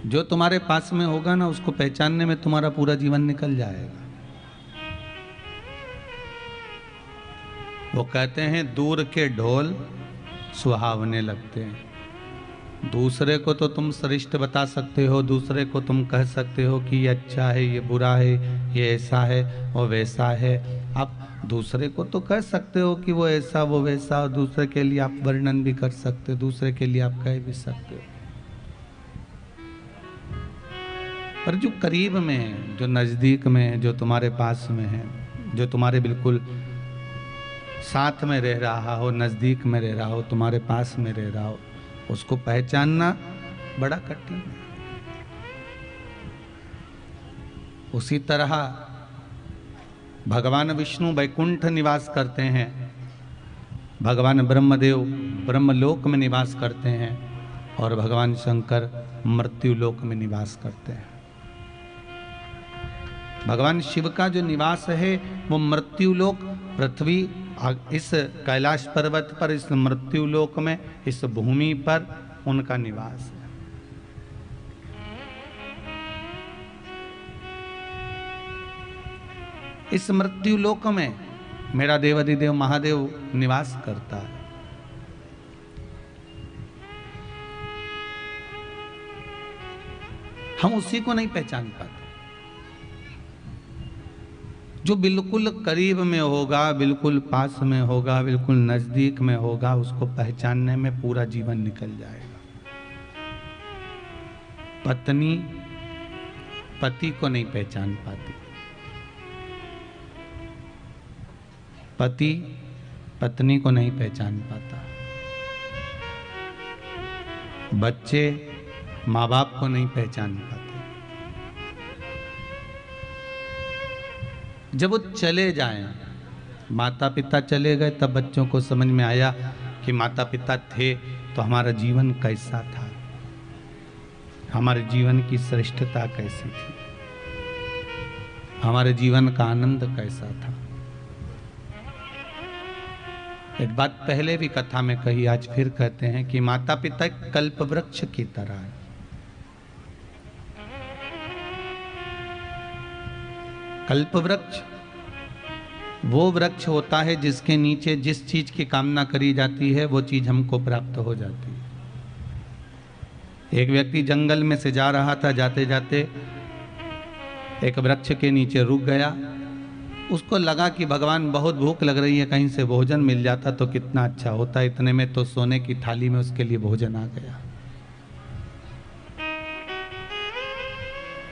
जो तुम्हारे पास में होगा ना, उसको पहचानने में तुम्हारा पूरा जीवन निकल जाएगा। वो कहते हैं दूर के ढोल सुहावने लगते हैं। दूसरे को तो तुम श्रेष्ठ बता सकते हो, दूसरे को तुम कह सकते हो कि ये अच्छा है, ये बुरा है, ये ऐसा है, वो वैसा है। आप दूसरे को तो कह सकते हो कि वो ऐसा वो वैसा, और दूसरे के लिए आप वर्णन भी कर सकते हो, दूसरे के लिए आप कह भी सकते हो। पर जो करीब में है, जो नज़दीक में है, जो तुम्हारे पास में है, जो तुम्हारे बिल्कुल साथ में रह रहा हो, नज़दीक में रह रहा हो, तुम्हारे पास में रह रहा हो, उसको पहचानना बड़ा कठिन है। उसी तरह भगवान विष्णु वैकुंठ निवास करते हैं, भगवान ब्रह्मदेव ब्रह्मलोक में निवास करते हैं, और भगवान शंकर मृत्यु लोक में निवास करते हैं। भगवान शिव का जो निवास है वो मृत्यु लोक, पृथ्वी, इस कैलाश पर्वत पर, इस मृत्यु लोक में, इस भूमि पर उनका निवास है। इस मृत्यु लोक में मेरा देवाधिदेव महादेव निवास करता है। हम उसी को नहीं पहचान पाते। जो बिल्कुल करीब में होगा, बिल्कुल पास में होगा, बिल्कुल नजदीक में होगा, उसको पहचानने में पूरा जीवन निकल जाएगा। पत्नी पति को नहीं पहचान पाती, पति पत्नी को नहीं पहचान पाता, बच्चे माँ बाप को नहीं पहचान पाते। जब वो चले जाएं, माता पिता चले गए, तब बच्चों को समझ में आया कि माता पिता थे तो हमारा जीवन कैसा था, हमारे जीवन की श्रेष्ठता कैसी थी, हमारे जीवन का आनंद कैसा था। एक बात पहले भी कथा में कही, आज फिर कहते हैं कि माता पिता कल्प वृक्ष की तरह है। कल्प वृक्ष वो वृक्ष होता है जिसके नीचे जिस चीज की कामना करी जाती है वो चीज हमको प्राप्त हो जाती है। एक व्यक्ति जंगल में से जा रहा था, जाते जाते एक वृक्ष के नीचे रुक गया। उसको लगा कि भगवान बहुत भूख लग रही है, कहीं से भोजन मिल जाता तो कितना अच्छा होता। इतने में तो सोने की थाली में उसके लिए भोजन आ गया।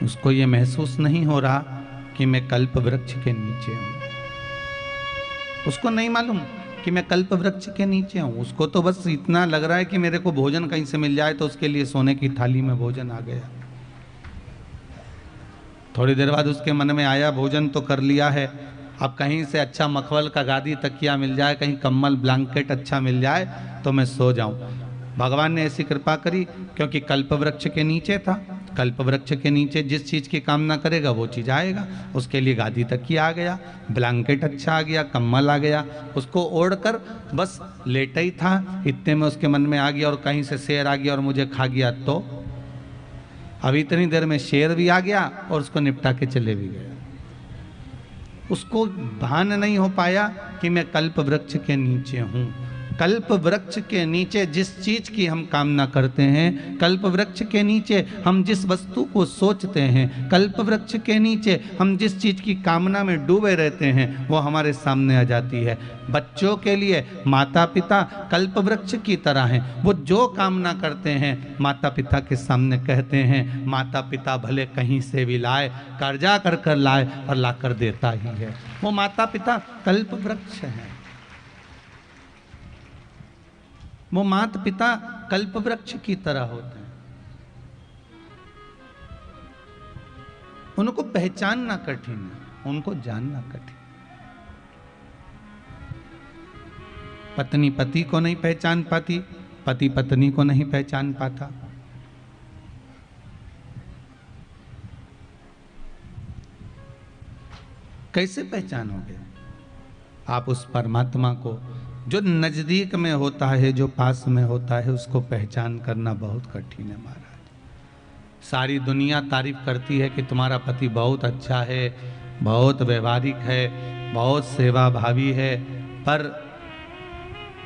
उसको ये महसूस नहीं हो रहा कि मैं कल्प वृक्ष के नीचे हूं। उसको नहीं मालूम कि मैं कल्प वृक्ष के नीचे हूं। उसको तो बस इतना लग रहा है कि मेरे को भोजन कहीं से मिल जाए तो उसके लिए सोने की थाली में भोजन आ गया। थोड़ी देर बाद उसके मन में आया, भोजन तो कर लिया है, अब कहीं से अच्छा मखमल का गादी तकिया मिल जाए, कहीं कम्बल ब्लैंकेट अच्छा मिल जाए तो मैं सो जाऊं। भगवान ने ऐसी कृपा करी क्योंकि कल्प वृक्ष के नीचे था। कल्प वृक्ष के नीचे जिस चीज़ की कामना करेगा वो चीज़ आएगा। उसके लिए गादी तकिया आ गया, ब्लैंकेट अच्छा आ गया, कम्बल आ गया। उसको ओढ़कर बस लेटा ही था, इतने में उसके मन में आ गया और कहीं से शेर आ गया और मुझे खा गया तो। अब इतनी देर में शेर भी आ गया और उसको निपटा के चले भी गया। उसको भान नहीं हो पाया कि मैं कल्प वृक्ष के नीचे हूँ। कल्प वृक्ष के नीचे जिस चीज की हम कामना करते हैं, कल्प वृक्ष के नीचे हम जिस वस्तु को सोचते हैं, कल्प वृक्ष के नीचे हम जिस चीज की कामना में डूबे रहते हैं वो हमारे सामने आ जाती है। बच्चों के लिए माता पिता कल्प वृक्ष की तरह हैं। वो जो कामना करते हैं माता पिता के सामने कहते हैं। माता पिता भले कहीं से भी लाए, कर्जा कर कर लाए और ला कर देता ही है। वो माता पिता कल्प वृक्ष हैं। वो माता पिता कल्प वृक्ष की तरह होते हैं। उनको पहचानना कठिन है, उनको जानना कठिन। पत्नी पति को नहीं पहचान पाती, पति पत्नी को नहीं पहचान पाता। कैसे पहचानोगे आप उस परमात्मा को? जो नजदीक में होता है, जो पास में होता है, उसको पहचान करना बहुत कठिन है महाराज। सारी दुनिया तारीफ करती है कि तुम्हारा पति बहुत अच्छा है, बहुत व्यवहारिक है, बहुत सेवा भावी है, पर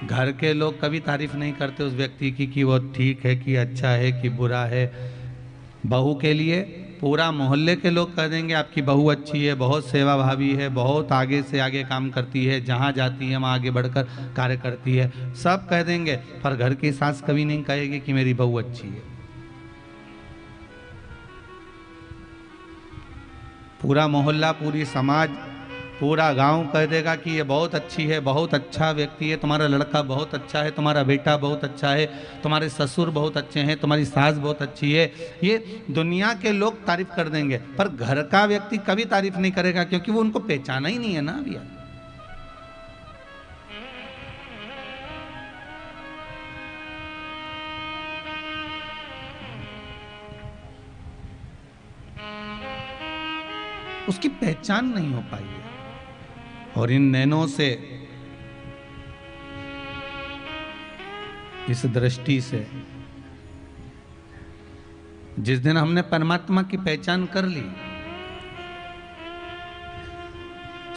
घर के लोग कभी तारीफ नहीं करते उस व्यक्ति की कि वो ठीक है कि अच्छा है कि बुरा है। बहू के लिए पूरा मोहल्ले के लोग कह देंगे आपकी बहू अच्छी है, बहुत सेवा भावी है, बहुत आगे से आगे काम करती है, जहाँ जाती है वहाँ आगे बढ़कर कार्य करती है, सब कह देंगे, पर घर की सास कभी नहीं कहेगी कि मेरी बहू अच्छी है। पूरा मोहल्ला, पूरी समाज, पूरा गांव कह देगा कि ये बहुत अच्छी है, बहुत अच्छा व्यक्ति है, तुम्हारा लड़का बहुत अच्छा है, तुम्हारा बेटा बहुत अच्छा है, तुम्हारे ससुर बहुत अच्छे हैं, तुम्हारी सास बहुत अच्छी है। ये दुनिया के लोग तारीफ कर देंगे, पर घर का व्यक्ति कभी तारीफ नहीं करेगा, क्योंकि वो उनको पहचाना ही नहीं है ना भैया। उसकी पहचान नहीं हो पाई है। और इन नैनों से, इस दृष्टि से, जिस दिन हमने परमात्मा की पहचान कर ली,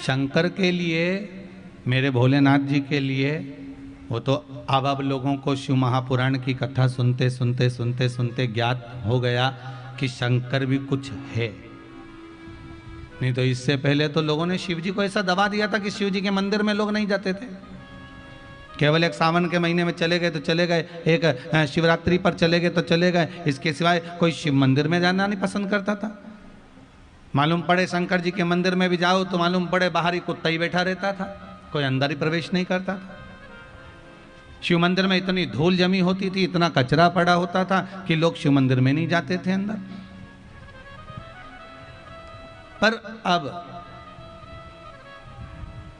शंकर के लिए, मेरे भोलेनाथ जी के लिए, वो तो अब लोगों को शिव महापुराण की कथा सुनते सुनते सुनते सुनते ज्ञात हो गया कि शंकर भी कुछ है। नहीं तो इससे पहले तो लोगों ने शिव जी को ऐसा दबा दिया था कि शिव जी के मंदिर में लोग नहीं जाते थे। केवल एक सावन के महीने में चले गए तो चले गए, एक शिवरात्रि पर चले गए तो चले गए, इसके सिवाय कोई शिव मंदिर में जाना नहीं पसंद करता था। मालूम पड़े शंकर जी के मंदिर में भी जाओ तो मालूम पड़े बाहर ही कुत्ता ही बैठा रहता था, कोई अंदर ही प्रवेश नहीं करता था। शिव मंदिर में इतनी धूल जमी होती थी, इतना कचरा पड़ा होता था कि लोग शिव मंदिर में नहीं जाते थे अंदर। पर अब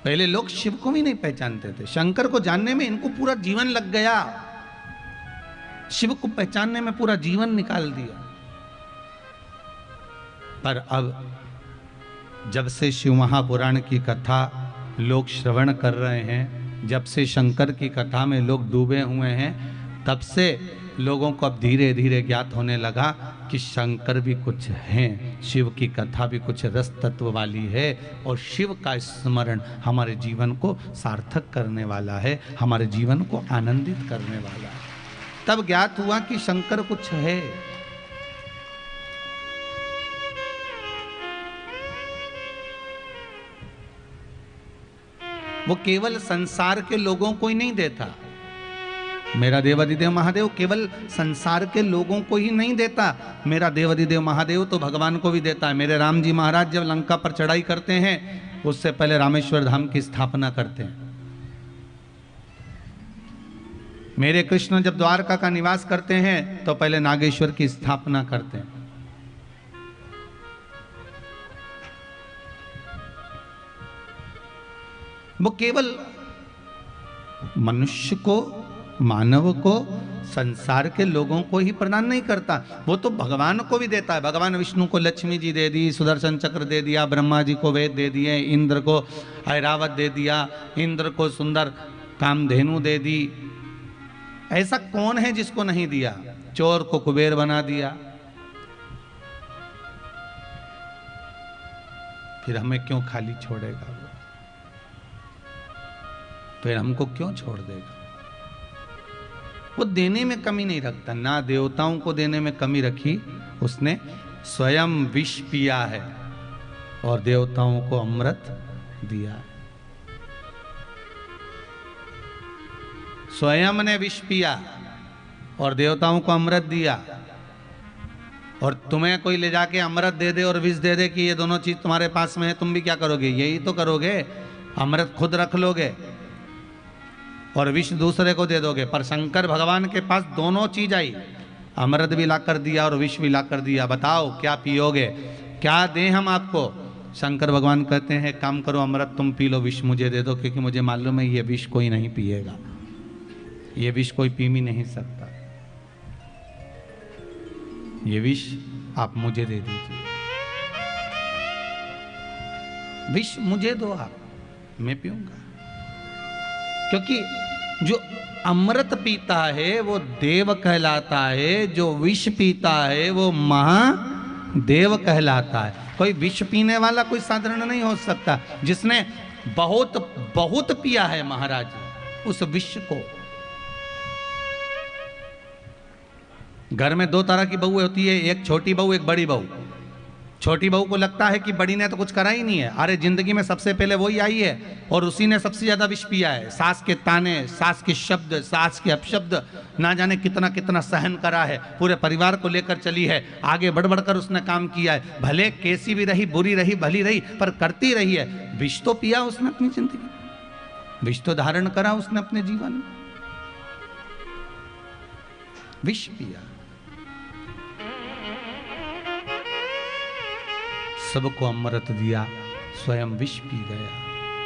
पहले लोग शिव को भी नहीं पहचानते थे, शंकर को जानने में इनको पूरा जीवन लग गया, शिव को पहचानने में पूरा जीवन निकाल दिया। पर अब जब से शिव महापुराण की कथा लोग श्रवण कर रहे हैं, जब से शंकर की कथा में लोग डूबे हुए हैं, तब से लोगों को अब धीरे धीरे ज्ञात होने लगा कि शंकर भी कुछ हैं, शिव की कथा भी कुछ रस तत्व वाली है, और शिव का स्मरण हमारे जीवन को सार्थक करने वाला है, हमारे जीवन को आनंदित करने वाला है। तब ज्ञात हुआ कि शंकर कुछ है। वो केवल संसार के लोगों को ही नहीं देता, मेरा देवाधिदेव महादेव केवल संसार के लोगों को ही नहीं देता, मेरा देवाधिदेव महादेव तो भगवान को भी देता है। मेरे राम जी महाराज जब लंका पर चढ़ाई करते हैं, उससे पहले रामेश्वर धाम की स्थापना करते हैं। मेरे कृष्ण जब द्वारका का निवास करते हैं तो पहले नागेश्वर की स्थापना करते हैं। वो केवल मनुष्य को, मानव को, संसार के लोगों को ही प्रदान नहीं करता, वो तो भगवान को भी देता है। भगवान विष्णु को लक्ष्मी जी दे दी, सुदर्शन चक्र दे दिया, ब्रह्मा जी को वेद दे दिए, इंद्र को ऐरावत दे दिया, इंद्र को सुंदर कामधेनु दे दी। ऐसा कौन है जिसको नहीं दिया? चोर को कुबेर बना दिया। फिर हमें क्यों खाली छोड़ेगा वो? फिर हमको क्यों छोड़ देगा? वो देने में कमी नहीं रखता, ना देवताओं को देने में कमी रखी, उसने स्वयं विष पिया है और देवताओं को अमृत दिया है। स्वयं ने विष पिया और देवताओं को अमृत दिया। और तुम्हें कोई ले जाके अमृत दे दे और विष दे दे कि ये दोनों चीज तुम्हारे पास में है, तुम भी क्या करोगे? यही तो करोगे, अमृत खुद रख लोगे और विष दूसरे को दे दोगे। पर शंकर भगवान के पास दोनों चीज आई, अमृत भी ला कर दिया और विष भी ला कर दिया। बताओ क्या पियोगे, क्या दें हम आपको? शंकर भगवान कहते हैं काम करो, अमृत तुम पी लो, विष मुझे दे दो, क्योंकि मुझे मालूम है ये विष कोई नहीं पिएगा, ये विष कोई पी भी नहीं सकता, ये विष आप मुझे दे दीजिए, विष मुझे दो आप, मैं पीऊंगा। क्योंकि जो अमृत पीता है वो देव कहलाता है, जो विष पीता है वो महादेव कहलाता है। कोई विष पीने वाला कोई साधारण नहीं हो सकता। जिसने बहुत बहुत पिया है महाराज उस विष को। घर में दो तरह की बहू होती है, एक छोटी बहू एक बड़ी बहू। छोटी बहू को लगता है कि बड़ी ने तो कुछ करा ही नहीं है, अरे जिंदगी में सबसे पहले वही आई है और उसी ने सबसे ज्यादा विष पिया है। सास के ताने, सास के शब्द, सास के अपशब्द, ना जाने कितना कितना सहन करा है, पूरे परिवार को लेकर चली है, आगे बढ़ बढ़कर उसने काम किया है। भले कैसी भी रही, बुरी रही, भली रही, पर करती रही है। विष तो पिया उसने अपनी जिंदगी में, विष तो धारण करा उसने अपने जीवन में, विष पिया। सबको अमृत दिया, स्वयं विष पी गया,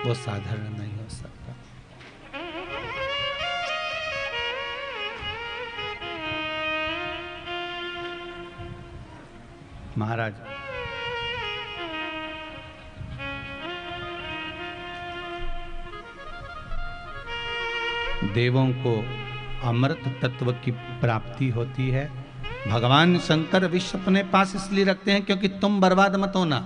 वो साधारण नहीं हो सकता। महाराज देवों को अमृत तत्व की प्राप्ति होती है। भगवान शंकर विष अपने पास इसलिए रखते हैं क्योंकि तुम बर्बाद मत होना,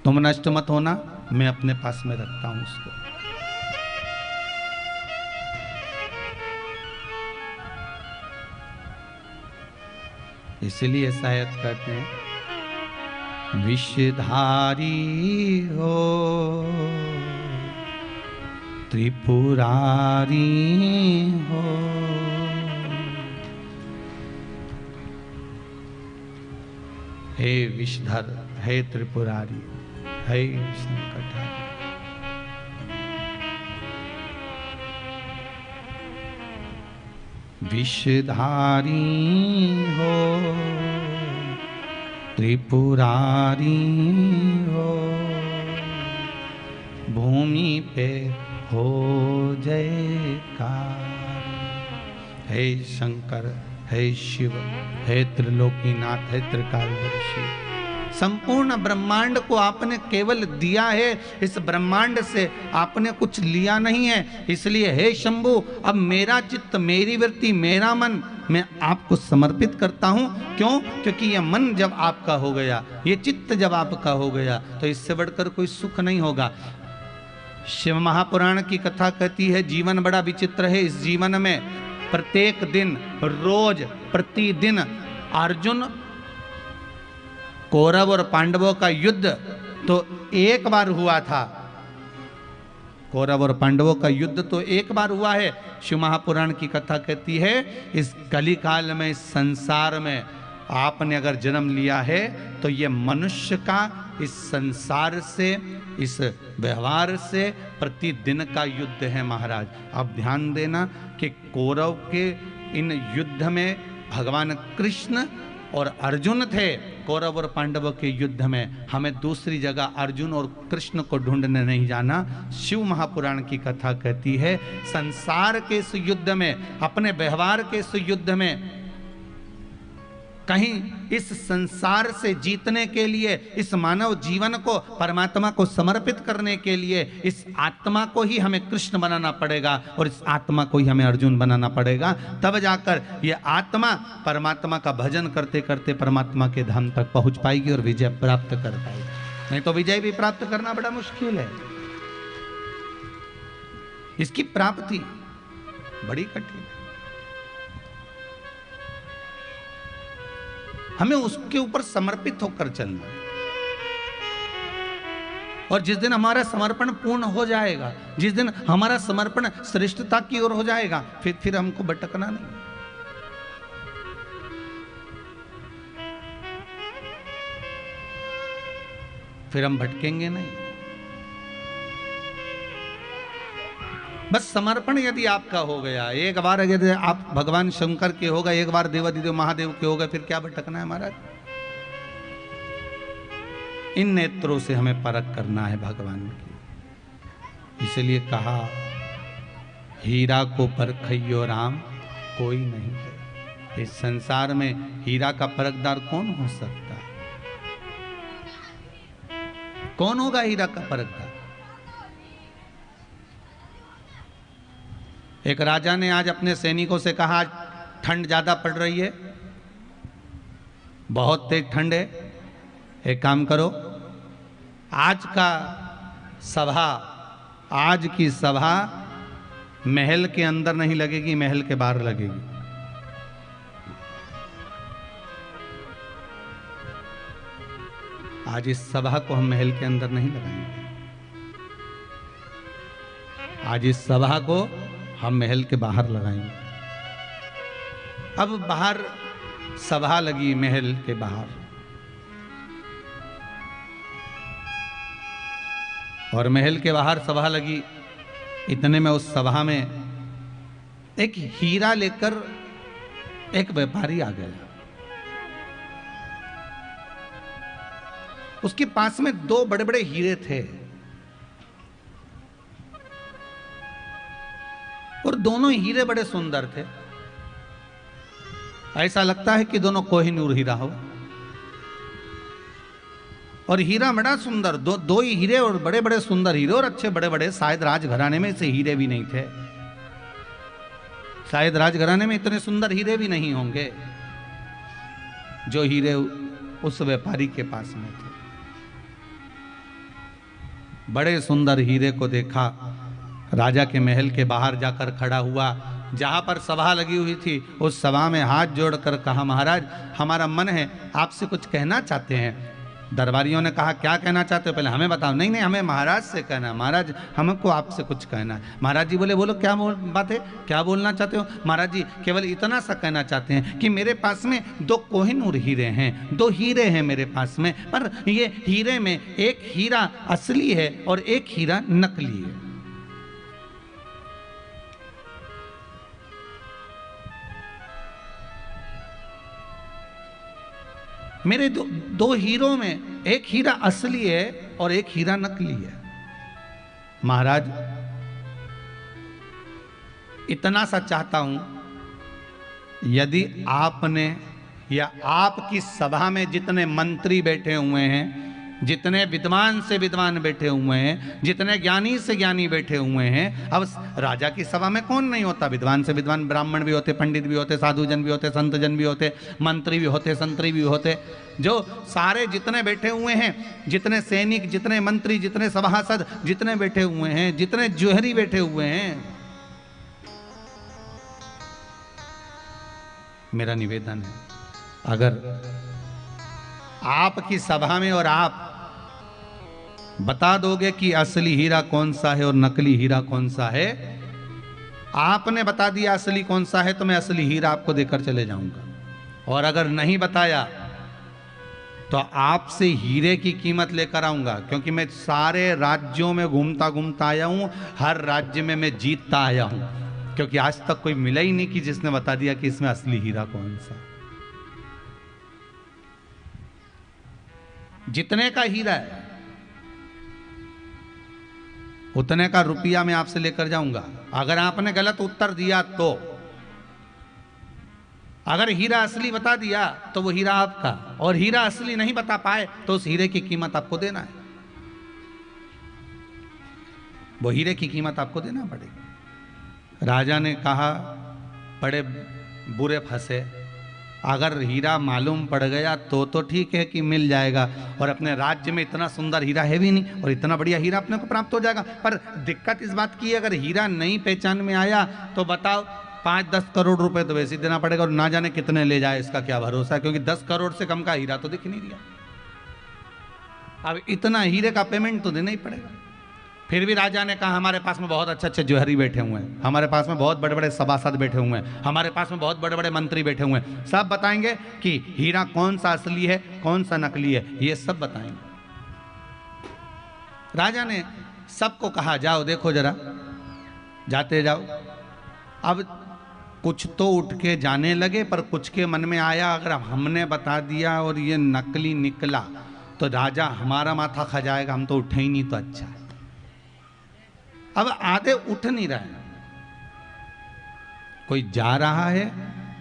तुम नष्ट मत होना, मैं अपने पास में रखता हूं इसको। इसलिए शायद कहते हैं विषधारी हो त्रिपुरारी हो, हे विषधर, हे त्रिपुरारी, हे संकटहारी। विषधारी हो त्रिपुरारी हो, भूमि पे हो जयकार। हे शंकर, हे शिव, हे त्रिलोकीनाथ, हे त्रिकालदर्शी, संपूर्ण ब्रह्मांड को आपने केवल दिया है, इस ब्रह्मांड से आपने कुछ लिया नहीं है। इसलिए हे शंभु, अब मेरा चित्त, मेरी वृत्ति, मेरा मन मैं आपको समर्पित करता हूं। क्यों? क्योंकि यह मन जब आपका हो गया, ये चित्त जब आपका हो गया, तो इससे बढ़कर कोई सुख नहीं होगा। शिव महापुराण की कथा कहती है जीवन बड़ा विचित्र है। इस जीवन में प्रत्येक दिन, रोज, प्रतिदिन अर्जुन, कौरव और पांडवों का युद्ध तो एक बार हुआ था। कौरव और पांडवों का युद्ध तो एक बार हुआ है। शिव महापुराण की कथा कहती है इस कली काल में, इस संसार में आपने अगर जन्म लिया है तो ये मनुष्य का इस संसार से, इस व्यवहार से प्रतिदिन का युद्ध है महाराज। अब ध्यान देना कि कौरव के इन युद्ध में भगवान कृष्ण और अर्जुन थे। कौरव और पांडवों के युद्ध में हमें दूसरी जगह अर्जुन और कृष्ण को ढूंढने नहीं जाना। शिव महापुराण की कथा कहती है संसार के इस युद्ध में, अपने व्यवहार के इस युद्ध में, कहीं इस संसार से जीतने के लिए, इस मानव जीवन को परमात्मा को समर्पित करने के लिए, इस आत्मा को ही हमें कृष्ण बनाना पड़ेगा और इस आत्मा को ही हमें अर्जुन बनाना पड़ेगा। तब जाकर ये आत्मा परमात्मा का भजन करते करते परमात्मा के धाम तक पहुंच पाएगी और विजय प्राप्त कर पाएगी। नहीं तो विजय भी प्राप्त करना बड़ा मुश्किल है, इसकी प्राप्ति बड़ी कठिन है। हमें उसके ऊपर समर्पित होकर चलना। और जिस दिन हमारा समर्पण पूर्ण हो जाएगा, जिस दिन हमारा समर्पण श्रेष्ठता की ओर हो जाएगा, फिर हमको भटकना नहीं। फिर हम भटकेंगे नहीं। बस समर्पण यदि आपका हो गया, एक बार अगर आप भगवान शंकर के हो गए, एक बार देवादिदेव महादेव के हो गए, फिर क्या भटकना है महाराज। इन नेत्रों से हमें परख करना है भगवान की। इसलिए कहा हीरा को परखइयो राम कोई नहीं है। इस संसार में हीरा का परखदार कौन हो सकता है? कौन होगा हीरा का परखदार? एक राजा ने आज अपने सैनिकों से कहा, आज ठंड ज़्यादा पड़ रही है, बहुत तेज ठंड है, एक काम करो, आज की सभा महल के अंदर नहीं लगेगी, महल के बाहर लगेगी। आज इस सभा को हम महल के अंदर नहीं लगाएंगे, आज इस सभा को हम महल के बाहर लगाएंगे। अब बाहर सभा लगी, महल के बाहर, और महल के बाहर सभा लगी। इतने में उस सभा में एक हीरा लेकर एक व्यापारी आ गया। उसके पास में 2 बड़े बड़े हीरे थे और दोनों हीरे बड़े सुंदर थे। ऐसा लगता है कि दोनों कोहिनूर हीरा हो, और हीरा बड़ा सुंदर, दो ही हीरे और बड़े बड़े सुंदर हीरे, और अच्छे बड़े बड़े। शायद राजघराने में से हीरे भी नहीं थे, शायद राजघराने में इतने सुंदर हीरे भी नहीं होंगे जो हीरे उस व्यापारी के पास में थे। बड़े सुंदर हीरे को देखा, राजा के महल के बाहर जाकर खड़ा हुआ, जहां पर सभा लगी हुई थी उस सभा में हाथ जोड़कर कहा, महाराज हमारा मन है आपसे कुछ कहना चाहते हैं। दरबारियों ने कहा, क्या कहना चाहते हो, पहले हमें बताओ। नहीं नहीं, हमें महाराज से कहना है, महाराज हमको आपसे कुछ कहना है। महाराज जी बोले, बोलो क्या बात है, क्या बोलना चाहते हो। महाराज जी केवल इतना सा कहना चाहते हैं कि मेरे पास में 2 कोहिनूर हीरे हैं, 2 हीरे हैं मेरे पास में, पर ये हीरे में एक हीरा असली है और एक हीरा नकली है। मेरे दो हीरों में एक हीरा असली है और एक हीरा नकली है। महाराज इतना सा चाहता हूं, यदि आपने या आपकी सभा में जितने मंत्री बैठे हुए हैं, जितने विद्वान से विद्वान बैठे हुए हैं, जितने ज्ञानी से ज्ञानी बैठे हुए हैं, अब राजा की सभा में कौन नहीं होता, विद्वान से विद्वान, ब्राह्मण भी होते, पंडित भी होते, साधुजन भी होते, संतजन भी होते, मंत्री भी होते, संतरी भी होते, जो सारे जितने बैठे हुए हैं, जितने सैनिक, जितने मंत्री, जितने सभासद, जितने बैठे हुए हैं, जितने जोहरी बैठे हुए हैं, मेरा निवेदन है, अगर आपकी सभा में और आप बता दोगे कि असली हीरा कौन सा है और नकली हीरा कौन सा है, आपने बता दिया असली कौन सा है, तो मैं असली हीरा आपको देकर चले जाऊंगा। और अगर नहीं बताया तो आपसे हीरे की कीमत लेकर आऊंगा, क्योंकि मैं सारे राज्यों में घूमता घूमता आया हूं, हर राज्य में मैं जीतता आया हूं, क्योंकि आज तक कोई मिला ही नहीं कि जिसने बता दिया कि इसमें असली हीरा कौन सा। जितने का हीरा है उतने का रुपया मैं आपसे लेकर जाऊंगा। अगर आपने गलत उत्तर दिया तो, अगर हीरा असली बता दिया तो वो हीरा आपका, और हीरा असली नहीं बता पाए तो उस हीरे की कीमत आपको देना है, वो हीरे की कीमत आपको देना पड़ेगी। राजा ने कहा, बड़े बुरे फंसे, अगर हीरा मालूम पड़ गया तो ठीक है कि मिल जाएगा, और अपने राज्य में इतना सुंदर हीरा है भी नहीं और इतना बढ़िया हीरा अपने को प्राप्त हो जाएगा। पर दिक्कत इस बात की है, अगर हीरा नहीं पहचान में आया तो बताओ 5-10 करोड़ रुपए तो वैसे ही देना पड़ेगा, और ना जाने कितने ले जाए इसका क्या भरोसा है, क्योंकि 10 करोड़ से कम का हीरा तो दिख नहीं दिया। अब इतना हीरे का पेमेंट तो देना ही पड़ेगा। फिर भी राजा ने कहा, हमारे पास में बहुत अच्छे अच्छे जोहरी बैठे हुए हैं, हमारे पास में बहुत बड़े बड़े सभासद बैठे हुए हैं, हमारे पास में बहुत बड़े बड़े मंत्री बैठे हुए हैं, सब बताएंगे कि हीरा कौन सा असली है कौन सा नकली है, ये सब बताएंगे। राजा ने सबको कहा, जाओ देखो जरा, जाते जाओ। अब कुछ तो उठ के जाने लगे, पर कुछ के मन में आया, अगर हमने बता दिया और ये नकली निकला तो राजा हमारा माथा खा जाएगा, हम तो उठे ही नहीं तो अच्छा है। अब आधे उठ नहीं रहे, कोई जा रहा है,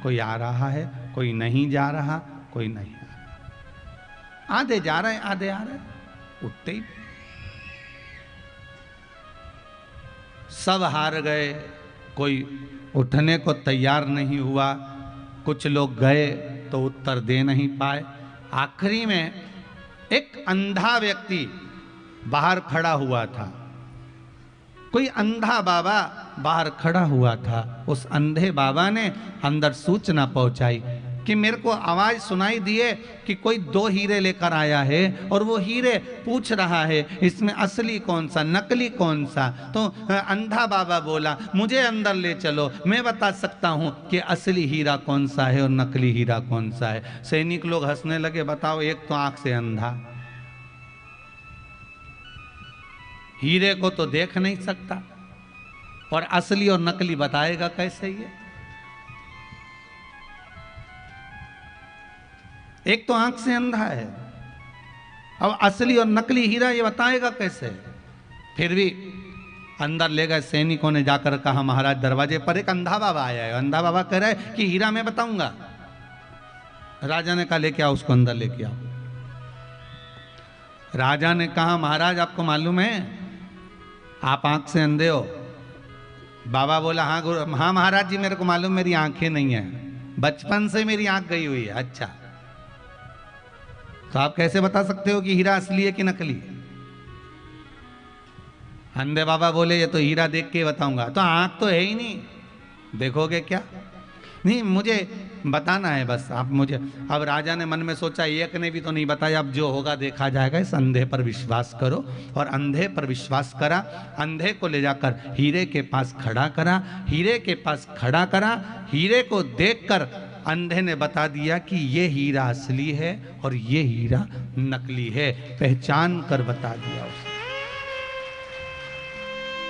कोई आ रहा है, कोई नहीं जा रहा, कोई नहीं आ रहा, आधे जा रहे हैं, आधे आ रहे हैं, उठते ही सब हार गए, कोई उठने को तैयार नहीं हुआ, कुछ लोग गए तो उत्तर दे नहीं पाए। आखिरी में एक अंधा व्यक्ति बाहर खड़ा हुआ था, कोई अंधा बाबा बाहर खड़ा हुआ था। उस अंधे बाबा ने अंदर सूचना पहुंचाई कि मेरे को आवाज सुनाई दिए कि कोई 2 हीरे लेकर आया है और वो हीरे पूछ रहा है इसमें असली कौन सा नकली कौन सा। तो अंधा बाबा बोला मुझे अंदर ले चलो, मैं बता सकता हूं कि असली हीरा कौन सा है और नकली हीरा कौन सा है। सैनिक लोग हंसने लगे, बताओ एक तो आंख से अंधा, हीरे को तो देख नहीं सकता और असली और नकली बताएगा कैसे ये। एक तो आंख से अंधा है, अब असली और नकली हीरा ये बताएगा कैसे। फिर भी अंदर ले गए, सैनिकों ने जाकर कहा महाराज दरवाजे पर एक अंधा बाबा आया है, अंधा बाबा कह रहा है कि हीरा मैं बताऊंगा। राजा ने कहा लेके आओ उसको, अंदर लेके आओ। राजा ने कहा महाराज आपको मालूम है आप आंख से अंधे हो। बाबा बोला हाँ गुरु, हाँ महाराज जी मेरे को मालूम, मेरी आंखें नहीं है, बचपन से मेरी आंख गई हुई है। अच्छा तो आप कैसे बता सकते हो कि हीरा असली है कि नकली? अंधे बाबा बोले ये तो हीरा देख के बताऊंगा। तो आंख तो है ही नहीं, देखोगे क्या? नहीं मुझे बताना है बस आप मुझे। अब राजा ने मन में सोचा एक ने भी तो नहीं बताया, अब जो होगा देखा जाएगा, इस अंधे पर विश्वास करो। और अंधे पर विश्वास करा, अंधे को ले जाकर हीरे के पास खड़ा करा, हीरे के पास खड़ा करा। हीरे को देखकर अंधे ने बता दिया कि ये हीरा असली है और ये हीरा नकली है, पहचान कर बता दिया उसने।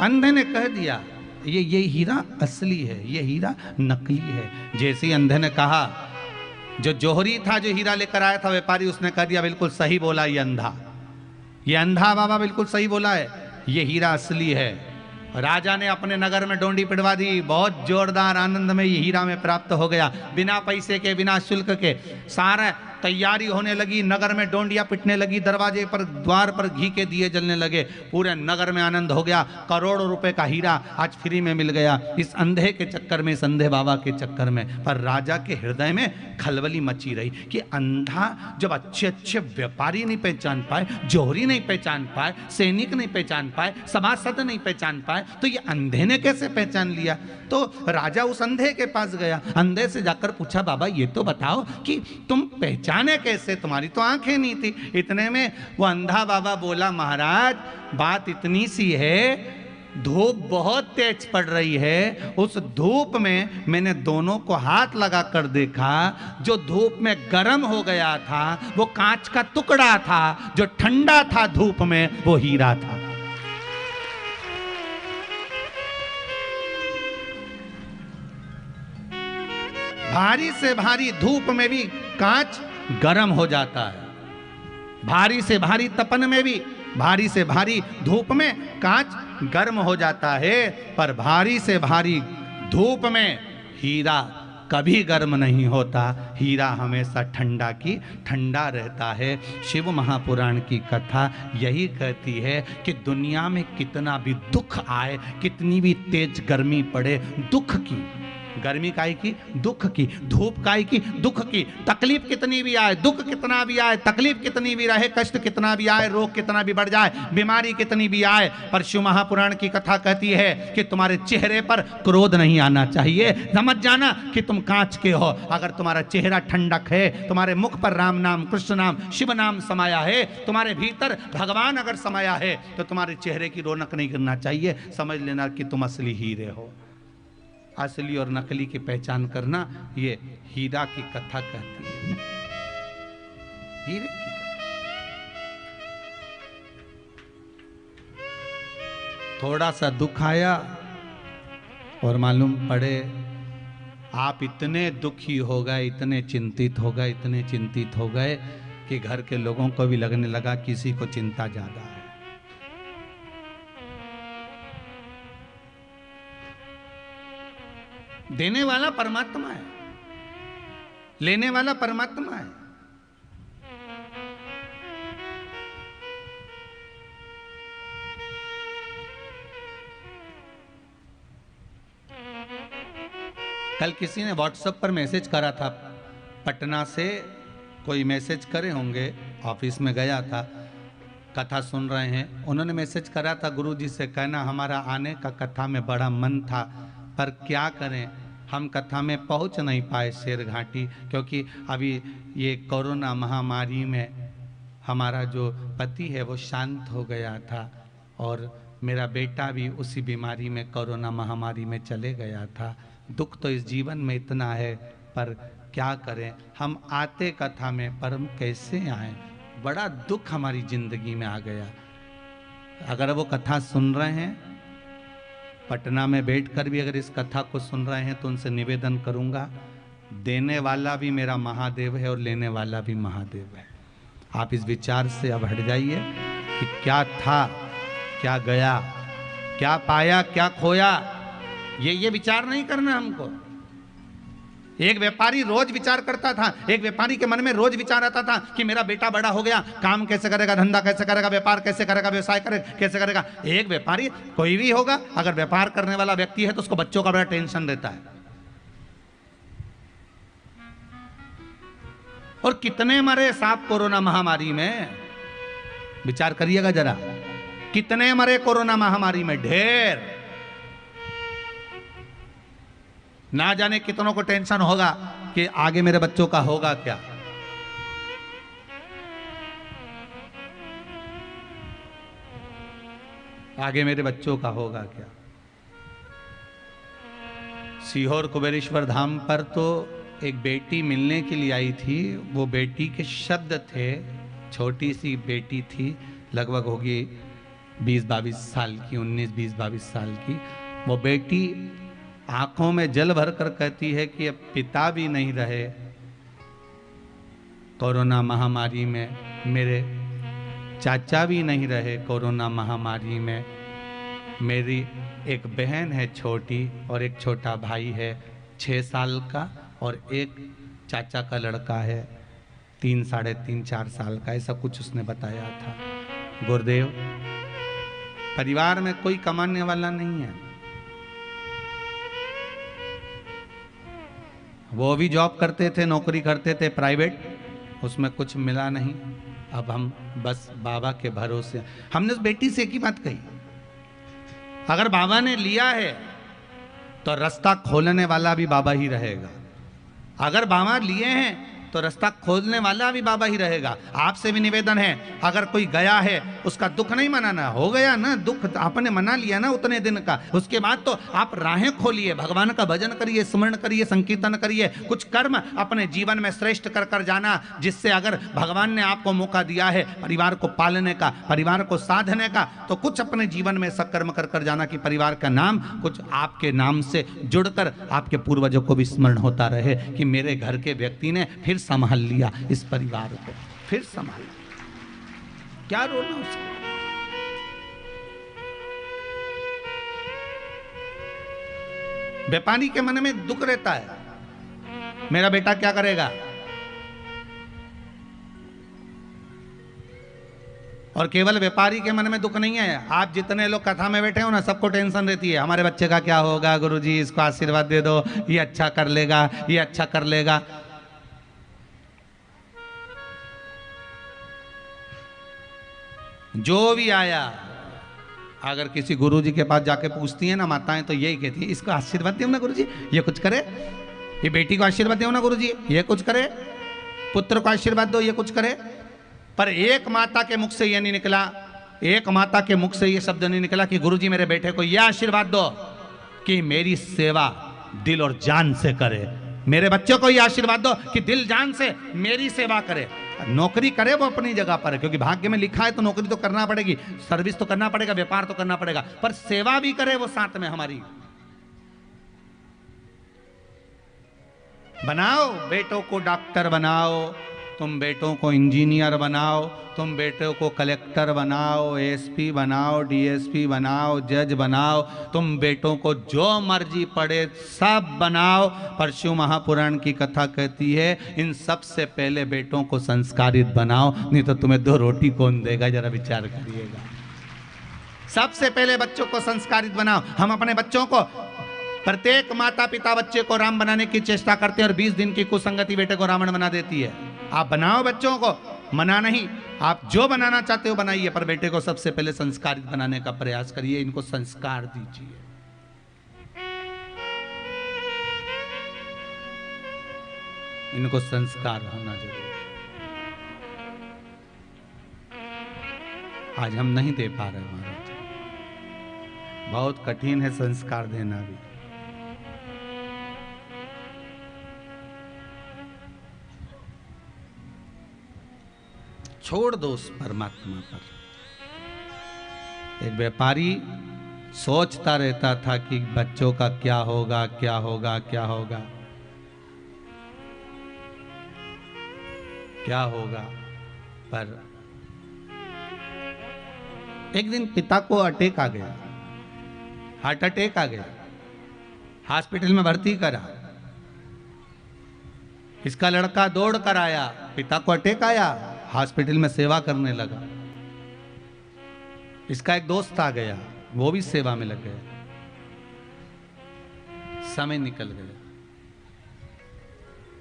अंधे ने कह दिया ये हीरा असली है, ये हीरा नकली है। जैसे ही अंधे ने कहा, जो जोहरी था जो हीरा लेकर आया था व्यापारी, उसने कह दिया बिल्कुल सही बोला ये अंधा, ये अंधा बाबा बिल्कुल सही बोला है, ये हीरा असली है। राजा ने अपने नगर में डोंडी पिटवा दी, बहुत जोरदार आनंद में ये हीरा में प्राप्त हो गया, बिना पैसे के बिना शुल्क के। सारा तैयारी होने लगी, नगर में डोंडियां पिटने लगी, दरवाजे पर द्वार पर घी के दिए जलने लगे, पूरे नगर में आनंद हो गया। करोड़ों रुपए का हीरा आज फ्री में मिल गया इस अंधे के चक्कर में, इस अंधे बाबा के चक्कर में। पर राजा के हृदय में खलबली मची रही कि अंधा जब अच्छे अच्छे व्यापारी नहीं पहचान पाए, जोहरी नहीं पहचान पाए, सैनिक नहीं पहचान पाए, सभासद नहीं पहचान पाए, तो ये अंधे ने कैसे पहचान लिया? तो राजा उस अंधे के पास गया, अंधे से जाकर पूछा बाबा ये तो बताओ कि तुम पहचाने कैसे, तुम्हारी तो आंखें नहीं थी। इतने में वो अंधा बाबा बोला महाराज बात इतनी सी है, धूप बहुत तेज पड़ रही है, उस धूप में मैंने दोनों को हाथ लगा कर देखा, जो धूप में गर्म हो गया था वो कांच का टुकड़ा था, जो ठंडा था धूप में वो हीरा था। भारी से भारी धूप में भी कांच गर्म हो जाता है, भारी से भारी तपन में भी, भारी से भारी धूप में कांच गर्म हो जाता है, पर भारी से भारी धूप में हीरा कभी गर्म नहीं होता, हीरा हमेशा ठंडा की ठंडा रहता है। शिव महापुराण की कथा यही कहती है कि दुनिया में कितना भी दुख आए, कितनी भी तेज गर्मी पड़े, दुख की, गर्मी काई की, दुख की, धूप काई की, दुख की, तकलीफ कितनी भी आए, दुख कितना भी आए, तकलीफ कितनी भी रहे, कष्ट कितना भी आए, रोग कितना भी बढ़ जाए, बीमारी कितनी भी आए, पर शिव महापुराण की कथा कहती है कि तुम्हारे चेहरे पर क्रोध नहीं आना चाहिए। समझ जाना कि तुम कांच के हो। अगर तुम्हारा चेहरा ठंडक है, तुम्हारे मुख पर राम नाम, कृष्ण नाम, शिव नाम समाया है, तुम्हारे भीतर भगवान अगर समाया है, तो तुम्हारे चेहरे की रौनक नहीं गिरना चाहिए। समझ लेना कि तुम असली हीरे हो। असली और नकली की पहचान करना ये हीरा की कथा कहती है। हीरे की थोड़ा सा दुख आया और मालूम पड़े आप इतने दुखी हो गए, इतने चिंतित हो गए, इतने चिंतित हो गए कि घर के लोगों को भी लगने लगा किसी को चिंता ज्यादा है। देने वाला परमात्मा है, लेने वाला परमात्मा है। कल किसी ने व्हाट्सएप पर मैसेज करा था, पटना से कोई मैसेज करे होंगे, ऑफिस में गया था, कथा सुन रहे हैं, उन्होंने मैसेज करा था गुरुजी से कहना हमारा आने का कथा में बड़ा मन था, पर क्या करें हम कथा में पहुंच नहीं पाए शेर घाटी, क्योंकि अभी ये कोरोना महामारी में हमारा जो पति है वो शांत हो गया था और मेरा बेटा भी उसी बीमारी में कोरोना महामारी में चले गया था। दुख तो इस जीवन में इतना है, पर क्या करें, हम आते कथा में पर हम कैसे आए, बड़ा दुख हमारी जिंदगी में आ गया। अगर वो कथा सुन रहे हैं, पटना में बैठकर भी अगर इस कथा को सुन रहे हैं, तो उनसे निवेदन करूंगा, देने वाला भी मेरा महादेव है और लेने वाला भी महादेव है। आप इस विचार से अब हट जाइए कि क्या था, क्या गया, क्या पाया, क्या खोया, ये विचार नहीं करना हमको। एक व्यापारी रोज विचार करता था, एक व्यापारी के मन में रोज विचार आता था कि मेरा बेटा बड़ा हो गया, काम कैसे करेगा, धंधा कैसे करेगा, व्यापार कैसे करेगा, व्यवसाय कैसे करेगा। एक व्यापारी कोई भी होगा, अगर व्यापार करने वाला व्यक्ति है तो उसको बच्चों का बड़ा टेंशन रहता है। और कितने मरे साहब कोरोना महामारी में, विचार करिएगा जरा, कितने मरे कोरोना महामारी में, ढेर। ना जाने कितनों को टेंशन होगा कि आगे मेरे बच्चों का होगा क्या। आगे मेरे बच्चों का होगा क्या। सीहोर कुबेरेश्वर धाम पर तो एक बेटी मिलने के लिए आई थी। वो बेटी के शब्द थे, छोटी सी बेटी थी, लगभग होगी 20-22 साल की, 19-20-22 साल की। वो बेटी आंखों में जल भर कर कहती है कि अब पिता भी नहीं रहे कोरोना महामारी में, मेरे चाचा भी नहीं रहे कोरोना महामारी में, मेरी एक बहन है छोटी और एक छोटा भाई है 6 साल का, और एक चाचा का लड़का है 3, 3.5, 4 साल का, ऐसा कुछ उसने बताया था। गुरुदेव, परिवार में कोई कमाने वाला नहीं है, वो भी जॉब करते थे, नौकरी करते थे प्राइवेट, उसमें कुछ मिला नहीं। अब हम बस बाबा के भरोसे। हमने उस बेटी से एक ही बात कही, अगर बाबा ने लिया है तो रास्ता खोलने वाला भी बाबा ही रहेगा। अगर बाबा लिए हैं तो रास्ता खोलने वाला भी बाबा ही रहेगा। आपसे भी निवेदन है, अगर कोई गया है उसका दुख नहीं मनाना। हो गया ना दुख, आपने मना लिया ना उतने दिन का, उसके बाद तो आप राहें खोलिए, भगवान का भजन करिए, स्मरण करिए, संकीर्तन करिए, कुछ कर्म अपने जीवन में श्रेष्ठ कर कर जाना, जिससे अगर भगवान ने आपको मौका दिया है परिवार को पालने का, परिवार को साधने का, तो कुछ अपने जीवन में सकर्म कर कर जाना कि परिवार का नाम कुछ आपके नाम से जुड़कर आपके पूर्वजों को भी स्मरण होता रहे कि मेरे घर के व्यक्ति ने फिर संभाल लिया इस परिवार को, फिर संभाल। क्या रोना उसको। व्यापारी के मन में दुख रहता है, मेरा बेटा क्या करेगा। और केवल व्यापारी के मन में दुख नहीं है, आप जितने लोग कथा में बैठे हो ना, सबको टेंशन रहती है, हमारे बच्चे का क्या होगा, गुरुजी इसको आशीर्वाद दे दो, ये अच्छा कर लेगा, ये अच्छा कर लेगा। जो भी आया, अगर किसी गुरुजी के पास जाके पूछती है ना माताएं, तो यही कहती है, इसको आशीर्वाद दो ना गुरुजी, ये कुछ करे, ये बेटी को आशीर्वाद दो ना गुरुजी, ये कुछ करे, पुत्र को आशीर्वाद दो, ये कुछ करे। पर एक माता के मुख से ये नहीं निकला, एक माता के मुख से ये शब्द नहीं निकला कि गुरुजी मेरे बेटे को यह आशीर्वाद दो कि मेरी सेवा दिल और जान से करे, मेरे बच्चों को यह आशीर्वाद दो कि दिल जान से मेरी सेवा करे। नौकरी करे वो अपनी जगह पर, क्योंकि भाग्य में लिखा है तो नौकरी तो करना पड़ेगी, सर्विस तो करना पड़ेगा, व्यापार तो करना पड़ेगा, पर सेवा भी करे वो साथ में हमारी। बनाओ बेटों को डॉक्टर बनाओ, तुम बेटों को इंजीनियर बनाओ, तुम बेटों को कलेक्टर बनाओ, एसपी बनाओ, डीएसपी बनाओ, जज बनाओ, तुम बेटों को जो मर्जी पड़े सब बनाओ। पर शिव महापुराण की कथा कहती है इन सब से पहले बेटों को संस्कारित बनाओ, नहीं तो तुम्हें 2 रोटी कौन देगा, जरा विचार करिएगा। सबसे पहले बच्चों को संस्कारित बनाओ। हम अपने बच्चों को प्रत्येक माता पिता बच्चे को राम बनाने की चेष्टा करते हैं और 20 दिन की कुसंगति बेटे को रावण बना देती है। आप बनाओ बच्चों को, मना नहीं, आप जो बनाना चाहते हो बनाइए, पर बेटे को सबसे पहले संस्कारित बनाने का प्रयास करिए, इनको संस्कार दीजिए। इनको संस्कार होना जरूरी। आज हम नहीं दे पा रहे महाराज, बहुत कठिन है संस्कार देना भी। छोड़ दो उस परमात्मा पर। एक व्यापारी सोचता रहता था कि बच्चों का क्या होगा, क्या होगा, क्या होगा, क्या होगा, पर एक दिन पिता को अटैक आ गया, हार्ट अटैक आ गया, हॉस्पिटल में भर्ती करा। इसका लड़का दौड़ कर आया, पिता को अटैक आया, हॉस्पिटल में सेवा करने लगा। इसका एक दोस्त आ गया, वो भी सेवा में लग गया। समय निकल गया।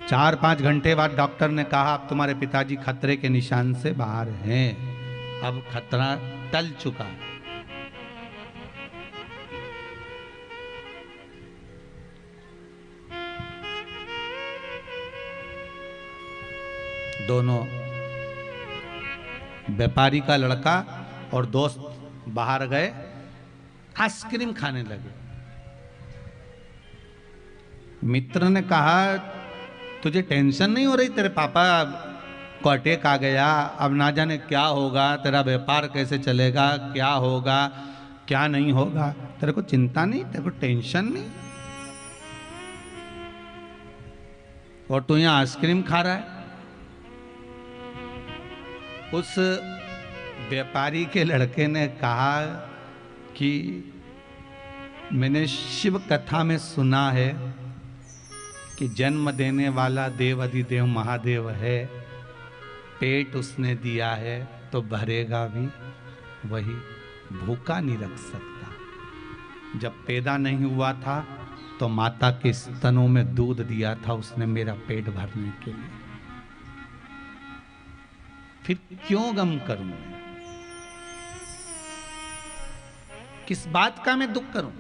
4-5 घंटे बाद डॉक्टर ने कहा अब तुम्हारे पिताजी खतरे के निशान से बाहर हैं, अब खतरा टल चुका है। दोनों व्यापारी का लड़का और दोस्त बाहर गए, आइसक्रीम खाने लगे। मित्र ने कहा तुझे टेंशन नहीं हो रही, तेरे पापा को अटैक आ गया, अब ना जाने क्या होगा, तेरा व्यापार कैसे चलेगा, क्या होगा क्या नहीं होगा, तेरे को चिंता नहीं, तेरे को टेंशन नहीं, और तू यहाँ आइसक्रीम खा रहा है। उस व्यापारी के लड़के ने कहा कि मैंने शिव कथा में सुना है कि जन्म देने वाला देव अधिदेव महादेव है, पेट उसने दिया है तो भरेगा भी वही, भूखा नहीं रख सकता। जब पैदा नहीं हुआ था तो माता के स्तनों में दूध दिया था उसने मेरा पेट भरने के लिए, फिर क्यों गम करूं मैं, किस बात का मैं दुख करूं,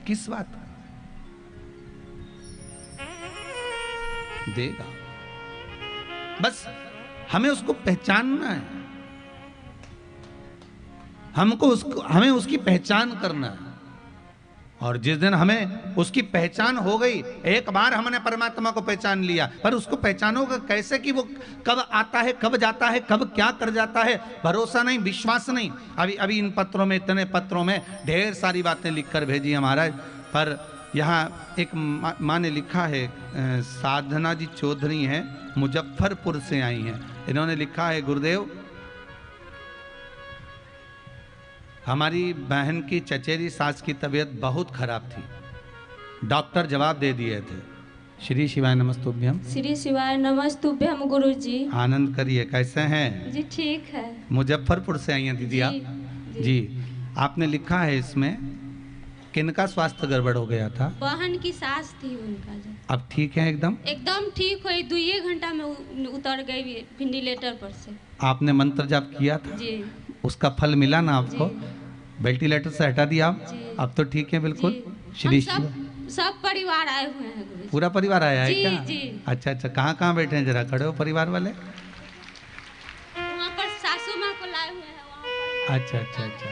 किस बात का। देगा, बस हमें उसको पहचानना है, हमें उसकी पहचान करना है। और जिस दिन हमें उसकी पहचान हो गई, एक बार हमने परमात्मा को पहचान लिया, पर उसको पहचानोगे कैसे कि वो कब आता है, कब जाता है, कब क्या कर जाता है, भरोसा नहीं, विश्वास नहीं। अभी इन पत्रों में, इतने पत्रों में ढेर सारी बातें लिखकर भेजी है महाराज, पर यहाँ एक माँ ने लिखा है, साधना जी चौधरी हैं, मुजफ्फरपुर से आई हैं। इन्होंने लिखा है, गुरुदेव हमारी बहन की चचेरी सास की तबीयत बहुत खराब थी, डॉक्टर जवाब दे दिए थे। श्री शिवाय नमस्तुभ्यम। श्री शिवाय नमस्तुभ्यम गुरुजी। आनंद करिए, कैसे हैं जी? ठीक है। मुजफ्फरपुर से आई हैं दीदी आप जी। आपने लिखा है इसमें किनका स्वास्थ्य गड़बड़ हो गया था? बहन की सास थी उनका। अब ठीक है एकदम? एकदम ठीक हुई, 2 घंटा में उतर गई वेंटिलेटर पर से। आपने मंत्र जाप किया था जी, उसका फल मिला ना आपको? वेंटिलेटर से हटा दिया आप, अब तो ठीक है बिल्कुल। श्री सब परिवार आए हुए हैं। पूरा परिवार आया है क्या? जी। अच्छा अच्छा, कहाँ कहाँ बैठे हैं, जरा खड़े हो परिवार वाले। वहाँ पर सासू माँ को लाए हुए हैं वहाँ पर। अच्छा अच्छा अच्छा,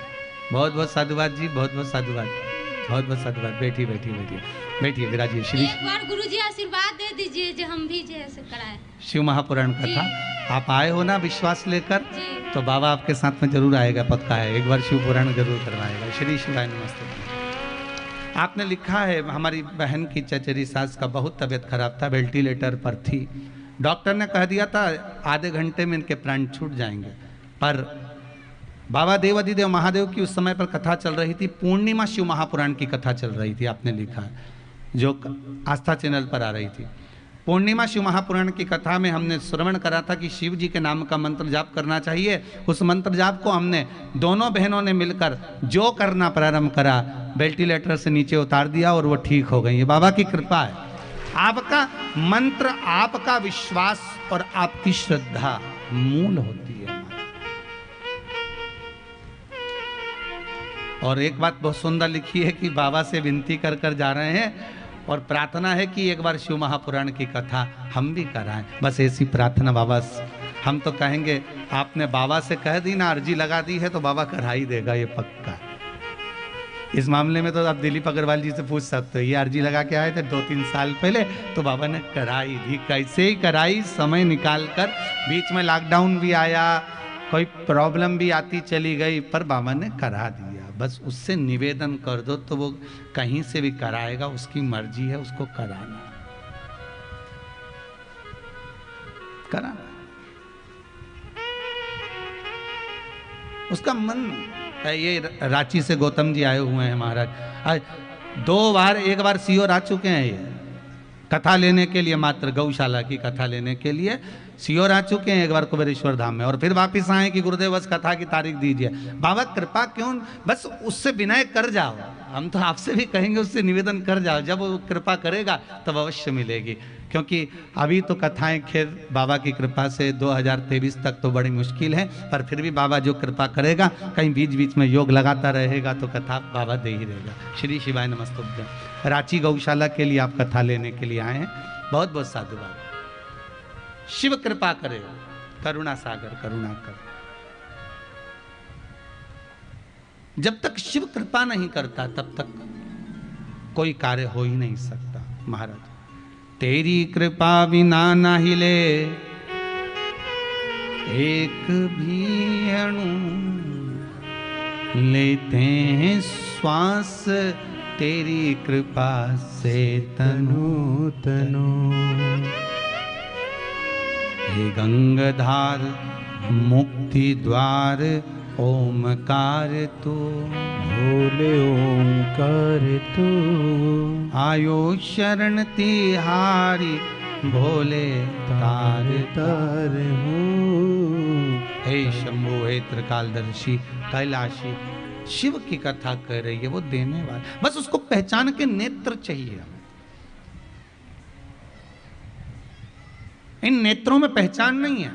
बहुत बहुत साधुवाद जी, बहुत बहुत साधुवाद, बहुत बहुत साधुवाद। बैठिए बैठिए बैठिए बैठिए, विराजिए। श्री एक बार गुरुजी आशीर्वाद दे दीजिए जो हम भी जैसे कराए। शिव महापुराण कथा आप आए हो ना विश्वास लेकर, तो बाबा आपके साथ में जरूर आएगा, पक्का है, एक बार शिव पुराण जरूर करवाएगा। श्री शिवाय नमस्ते। आपने लिखा है हमारी बहन की चचेरी सास का बहुत तबीयत खराब था, वेंटिलेटर पर थी, डॉक्टर ने कह दिया था आधे घंटे में इनके प्राण छूट जाएंगे, पर बाबा देव अधिदेव महादेव की उस समय पर कथा चल रही थी, पूर्णिमा शिव महापुराण की कथा चल रही थी, आपने लिखा है, जो आस्था चैनल पर आ रही थी। पूर्णिमा शिव महापुराण की कथा में हमने श्रवण करा था कि शिव जी के नाम का मंत्र जाप करना चाहिए। उस मंत्र जाप को हमने दोनों बहनों ने मिलकर जो करना प्रारंभ करा, वेंटिलेटर से नीचे उतार दिया और वो ठीक हो गई। ये बाबा की कृपा है। आपका मंत्र, आपका विश्वास और आपकी श्रद्धा मूल होती है। और एक बात बहुत सुंदर लिखी है कि बाबा से विनती कर कर जा रहे हैं और प्रार्थना है कि एक बार शिव महापुराण की कथा हम भी कराएं। बस ऐसी प्रार्थना बाबा से। हम तो कहेंगे, आपने बाबा से कह दी ना, अर्जी लगा दी है तो बाबा करा ही देगा, ये पक्का। इस मामले में तो आप दिलीप अग्रवाल जी से पूछ सकते हो। ये अर्जी लगा के आए थे 2-3 साल पहले, तो बाबा ने कराई थी। कैसे ही कराई, समय निकाल कर। बीच में लॉकडाउन भी आया, कोई प्रॉब्लम भी आती चली गई, पर बाबा ने करा दिया। बस उससे निवेदन कर दो तो वो कहीं से भी कराएगा, उसकी मर्जी है, उसको कराना कराना उसका मन। ये रांची से गौतम जी आए हुए हैं महाराज, 2 बार, एक बार सीओर आ चुके हैं ये कथा लेने के लिए, मात्र गौशाला की कथा लेने के लिए सीओर आ चुके हैं, एक बार कुबेरेश्वर धाम में, और फिर वापिस आए कि गुरुदेव बस कथा की तारीख दीजिए। बाबा कृपा क्यों, बस उससे विनय कर जाओ। हम तो आपसे भी कहेंगे उससे निवेदन कर जाओ, जब वो कृपा करेगा तब अवश्य मिलेगी। क्योंकि अभी तो कथाएं खैर बाबा की कृपा से 2023 तक तो बड़ी मुश्किल है, पर फिर भी बाबा जो कृपा करेगा, कहीं बीच बीच में योग लगाता रहेगा तो कथा बाबा दे ही रहेगा। श्री शिवाय नमस्तुभ्यं। रांची गौशाला के लिए आप कथा लेने के लिए आए हैं, बहुत बहुत साधुवाद। शिव कृपा करे, करुणा सागर करुणा कर। जब तक शिव कृपा नहीं करता तब तक कोई कार्य हो ही नहीं सकता। महाराज, तेरी कृपा बिना ना हिले एक भी अणु, लेते हैं श्वास तेरी कृपा से तनु तनु। हे गंगाधार मुक्ति द्वार ओमकार तू, भोले ओमकार तू। आयो शरण तिहारी भोले तार तार हो। हे शंभु, हे त्रिकालदर्शी कैलाशी, शिव की कथा कर रही है, वो देने वाला। बस उसको पहचान के नेत्र चाहिए। इन नेत्रों में पहचान नहीं है।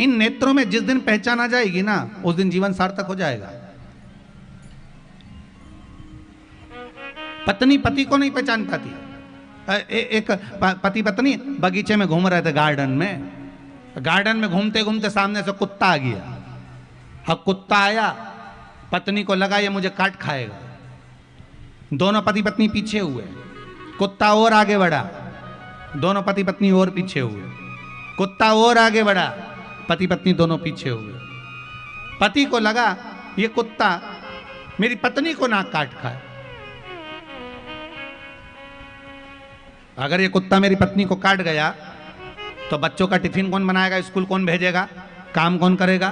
इन नेत्रों में जिस दिन पहचान आ जाएगी ना, उस दिन जीवन सार्थक हो जाएगा। पत्नी पति को नहीं पहचान पाती। एक पति पत्नी बगीचे में घूम रहे थे, गार्डन में घूमते घूमते सामने से कुत्ता आ गया। अब कुत्ता आया, पत्नी को लगा ये मुझे काट खाएगा। दोनों पति पत्नी पीछे हुए, कुत्ता और आगे बढ़ा, दोनों पति पत्नी और पीछे हुए, कुत्ता और आगे बढ़ा, पति पत्नी दोनों पीछे हुए। पति को लगा ये कुत्ता मेरी पत्नी को ना काट खाए। अगर ये कुत्ता मेरी पत्नी को काट गया तो बच्चों का टिफिन कौन बनाएगा, स्कूल कौन भेजेगा, काम कौन करेगा,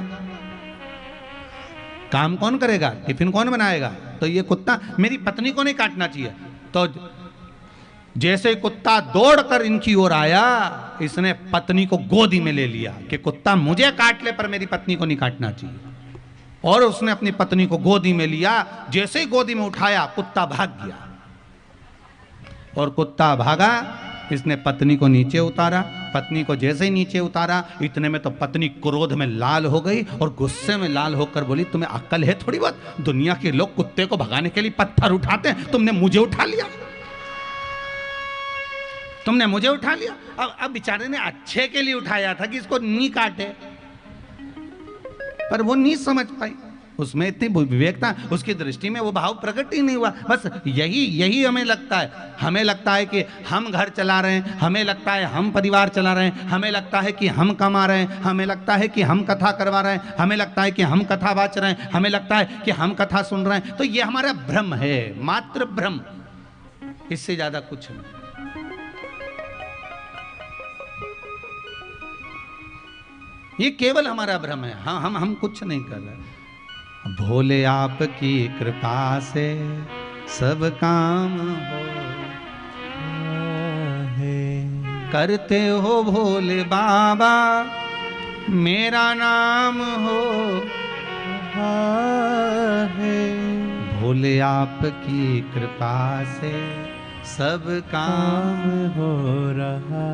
काम कौन करेगा, टिफिन कौन बनाएगा। तो ये कुत्ता मेरी पत्नी को नहीं काटना चाहिए। तो जैसे कुत्ता दौड़कर इनकी ओर आया, इसने पत्नी को गोदी में ले लिया कि कुत्ता मुझे काट ले पर मेरी पत्नी को नहीं काटना चाहिए। और उसने अपनी पत्नी को गोदी में लिया। जैसे ही गोदी में उठाया, कुत्ता भाग गया। और कुत्ता भागा, इसने पत्नी को नीचे उतारा। पत्नी को जैसे ही नीचे उतारा, इतने में तो पत्नी क्रोध में लाल हो गई और गुस्से में लाल होकर बोली, तुम्हें अक्ल है थोड़ी बहुत? दुनिया के लोग कुत्ते को भगाने के लिए पत्थर उठाते हैं, तुमने मुझे उठा लिया, तुमने मुझे उठा लिया। अब बेचारे ने अच्छे के लिए उठाया था कि इसको नहीं काटे, पर वो नहीं समझ पाई। उसमें इतनी विवेकता, उसकी दृष्टि में वो भाव प्रकट ही नहीं हुआ। बस यही हमें लगता है कि हम घर चला रहे हैं, हमें लगता है हम परिवार चला रहे हैं, हमें लगता है कि हम कमा रहे हैं, हमें लगता है कि हम कथा करवा रहे हैं, हमें लगता है कि हम कथा वाच रहे हैं, हमें लगता है कि हम कथा सुन रहे हैं। तो ये हमारा भ्रम है, मात्र भ्रम, इससे ज्यादा कुछ नहीं। ये केवल हमारा भ्रम है। हाँ, हम कुछ नहीं कर रहे। भोले आपकी कृपा से सब काम हो करते हो भोले बाबा मेरा नाम हो है भोले आपकी कृपा से सब काम हो रहा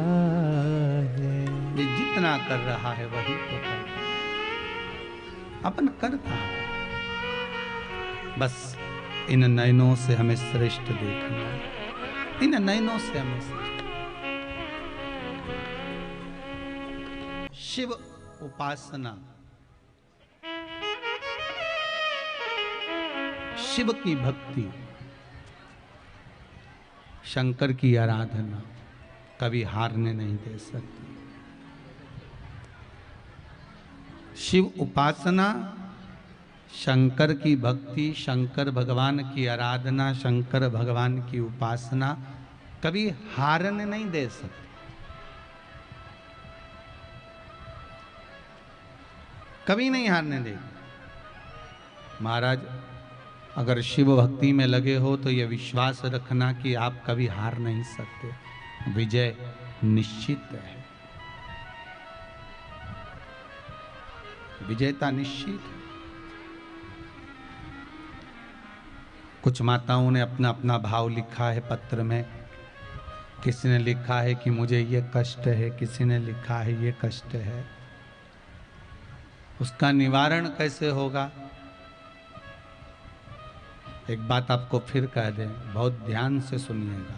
है। ये जितना कर रहा है वही तो कर अपन करता है। बस इन नयनों से हमें श्रेष्ठ देखना है, इन नयनों से हमें श्रेष्ठ। शिव उपासना, शिव की भक्ति, शंकर की आराधना कभी हारने नहीं दे सकती। शिव उपासना, शंकर की भक्ति, शंकर भगवान की आराधना, शंकर भगवान की उपासना कभी हारने नहीं दे सकती। कभी नहीं हारने देगी। महाराज अगर शिव भक्ति में लगे हो तो यह विश्वास रखना कि आप कभी हार नहीं सकते, विजय निश्चित है, विजेता निश्चित है। कुछ माताओं ने अपना अपना भाव लिखा है पत्र में। किसी ने लिखा है कि मुझे ये कष्ट है, किसी ने लिखा है ये कष्ट है। उसका निवारण कैसे होगा? एक बात आपको फिर कह दें, बहुत ध्यान से सुनिएगा।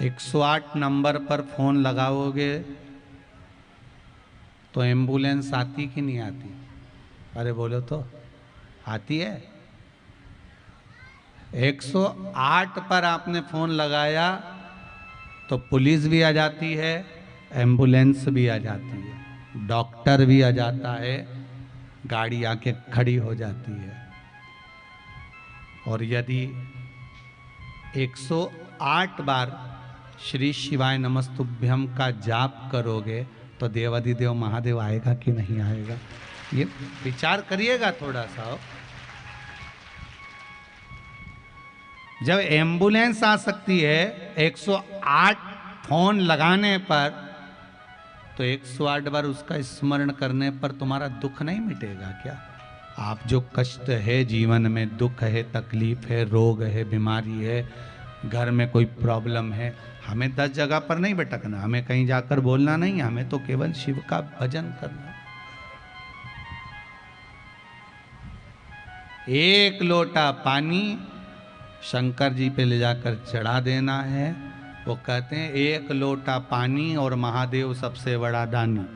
एक 108 नंबर पर फोन लगाओगे तो एम्बुलेंस आती कि नहीं आती? अरे बोलो तो, आती है। 108 पर आपने फोन लगाया तो पुलिस भी आ जाती है, एम्बुलेंस भी आ जाती है, डॉक्टर भी आ जाता है, गाड़ी आके खड़ी हो जाती है। और यदि 108 बार श्री शिवाय नमस्तुभ्यम का जाप करोगे तो देवाधिदेव महादेव आएगा कि नहीं आएगा? ये विचार करिएगा थोड़ा सा। जब एम्बुलेंस आ सकती है 108 फोन लगाने पर, तो 108 बार उसका स्मरण करने पर तुम्हारा दुख नहीं मिटेगा क्या? आप जो कष्ट है जीवन में, दुख है, तकलीफ है, रोग है, बीमारी है, घर में कोई प्रॉब्लम है, हमें 10 जगह पर नहीं भटकना, हमें कहीं जाकर बोलना नहीं, हमें तो केवल शिव का भजन करना। एक लोटा पानी शंकर जी पे ले जाकर चढ़ा देना है। वो कहते हैं एक लोटा पानी और महादेव सबसे बड़ा दानी।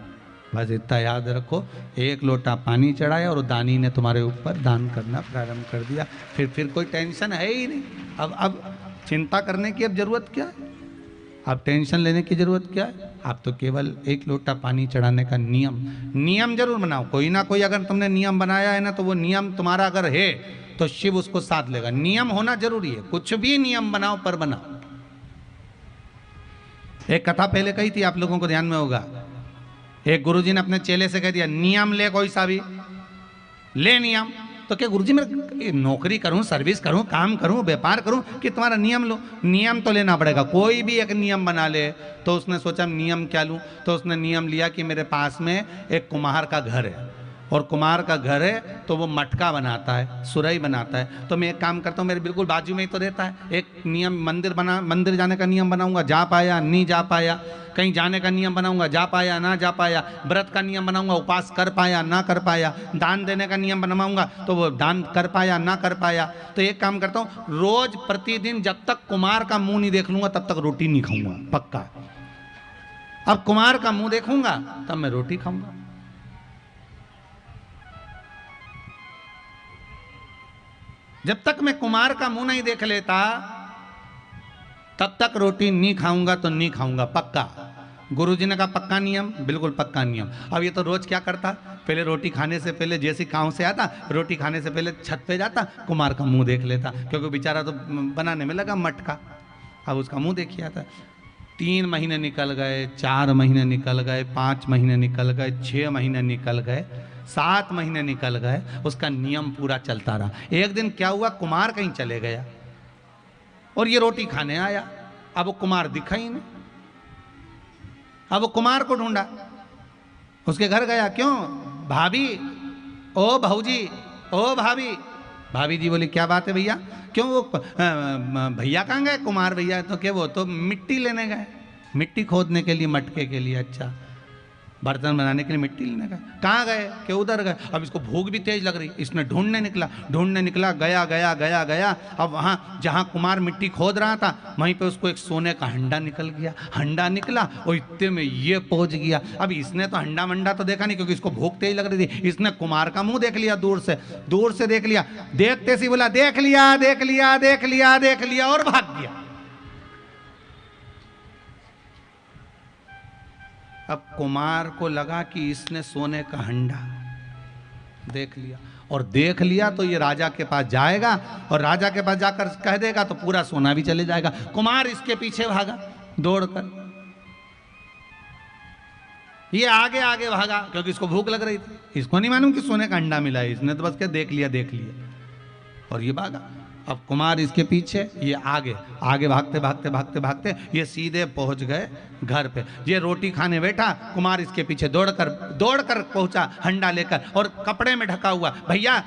बस इतना याद रखो, एक लोटा पानी चढ़ाया और दानी ने तुम्हारे ऊपर दान करना प्रारंभ कर दिया। फिर कोई टेंशन है ही नहीं। अब चिंता करने की अब जरूरत क्या है? अब टेंशन लेने की जरूरत क्या है? आप तो केवल एक लोटा पानी चढ़ाने का नियम जरूर बनाओ। कोई ना कोई अगर तुमने नियम बनाया है ना, तो वो नियम तुम्हारा अगर है तो शिव उसको साथ लेगा। नियम होना जरूरी है, कुछ भी नियम बनाओ पर बनाओ। एक कथा पहले कही थी, आप लोगों को ध्यान में होगा। एक गुरुजी ने अपने चेले से कह दिया, नियम ले कोई सा भी, ले नियम। तो क्या गुरुजी मैं नौकरी करूं, सर्विस करूं, काम करूं, व्यापार करूं कि तुम्हारा नियम लो? नियम तो लेना पड़ेगा। कोई भी एक नियम बना ले। तो उसने सोचा नियम क्या लूं? तो उसने नियम लिया कि मेरे पास में एक कुम्हार का घर है, और कुम्हार का घर है तो वो मटका बनाता है, सुराही बनाता है। तो मैं एक काम करता हूँ, मेरे बिल्कुल बाजू में ही तो रहता है। एक नियम मंदिर जाने का नियम बनाऊंगा, जा पाया नहीं जा पाया। कहीं जाने का नियम बनाऊंगा, जा पाया ना जा पाया। व्रत का नियम बनाऊंगा, उपवास कर पाया ना कर पाया। दान देने का नियम बनवाऊंगा तो वो दान कर पाया ना कर पाया। तो एक काम करता हूँ, रोज प्रतिदिन जब तक कुम्हार का मुंह नहीं देख लूंगा तब तक रोटी नहीं खाऊंगा, पक्का। अब कुम्हार का मुंह देखूंगा तब मैं रोटी खाऊंगा। जब तक मैं कुम्हार का मुंह नहीं देख लेता तब तक रोटी नहीं खाऊंगा, तो नहीं खाऊंगा पक्का। गुरुजी ने कहा पक्का नियम, बिल्कुल पक्का नियम। अब ये तो रोज क्या करता, पहले रोटी खाने से पहले जैसे गाँव से आता, रोटी खाने से पहले छत पे जाता, कुम्हार का मुंह देख लेता, क्योंकि बेचारा तो बनाने में लगा मटका, अब उसका मुंह देखिए आता। 3 महीने निकल गए, 4 महीने निकल गए, 5 महीने निकल गए, 6 महीने निकल गए, 7 महीने निकल गए। उसका नियम पूरा चलता रहा। एक दिन क्या हुआ, कुमार कहीं चले गया और ये रोटी खाने आया। अब वो कुमार दिखा ही नहीं। अब वो कुमार को ढूंढा, उसके घर गया। क्यों भाभी, ओ भाऊजी, ओ भाभी। भाभी जी बोली क्या बात है भैया? क्यों वो भैया कहाँ गए? कुमार भैया तो क्या, वो तो मिट्टी लेने गए, मिट्टी खोदने के लिए, मटके के लिए, अच्छा बर्तन बनाने के लिए मिट्टी लेने गए। कहाँ गए? कि उधर गए। अब इसको भूख भी तेज लग रही, इसने ढूंढने निकला, गया गया गया गया। अब वहाँ जहाँ कुमार मिट्टी खोद रहा था वहीं पे उसको एक सोने का हंडा निकल गया। हंडा निकला और इतने में ये पहुंच गया। अब इसने तो हंडा मंडा तो देखा नहीं क्योंकि इसको भूख तेज लग रही थी। इसने कुमार का मुंह देख लिया, दूर से देख लिया। देखते सी बोला देख लिया देख लिया देख लिया देख लिया और भाग गया। अब कुमार को लगा कि इसने सोने का हंडा देख लिया, और देख लिया तो ये राजा के पास जाएगा और राजा के पास जाकर कह देगा तो पूरा सोना भी चले जाएगा। कुमार इसके पीछे भागा दौड़कर, ये आगे आगे भागा क्योंकि इसको भूख लग रही थी। इसको नहीं मालूम कि सोने का अंडा मिला है, इसने तो बस क्या देख लिया और ये भागा। अब कुमार इसके पीछे, ये आगे आगे भागते ये सीधे पहुंच गए घर पे। ये रोटी खाने बैठा, कुमार इसके पीछे दौड़कर पहुंचा हंडा लेकर और कपड़े में ढका हुआ। भैया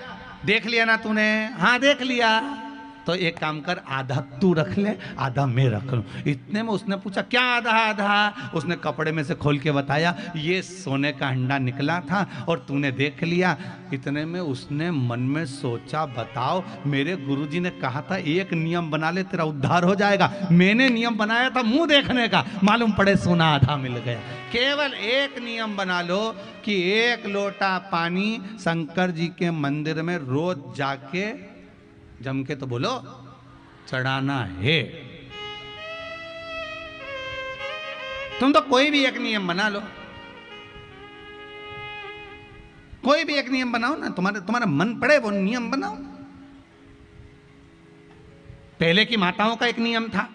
देख लिया ना तूने? हाँ देख लिया। तो एक काम कर, आधा तू रख ले, आधा मैं रख लूं। इतने में उसने पूछा क्या आधा? उसने कपड़े में से खोल के बताया ये सोने का हंडा निकला था और तूने देख लिया। इतने में उसने मन में सोचा, बताओ मेरे गुरुजी ने कहा था एक नियम बना ले तेरा उद्धार हो जाएगा। मैंने नियम बनाया था मुंह देखने का, मालूम पड़े सोना आधा मिल गया। केवल एक नियम बना लो कि 1 लोटा पानी शंकर जी के मंदिर में रोज जाके जम के तो बोलो चढ़ाना है। तुम तो कोई भी एक नियम बना लो, कोई भी एक नियम बनाओ ना, तुम्हारा मन पड़े वो नियम बनाओ। पहले की माताओं का एक नियम था,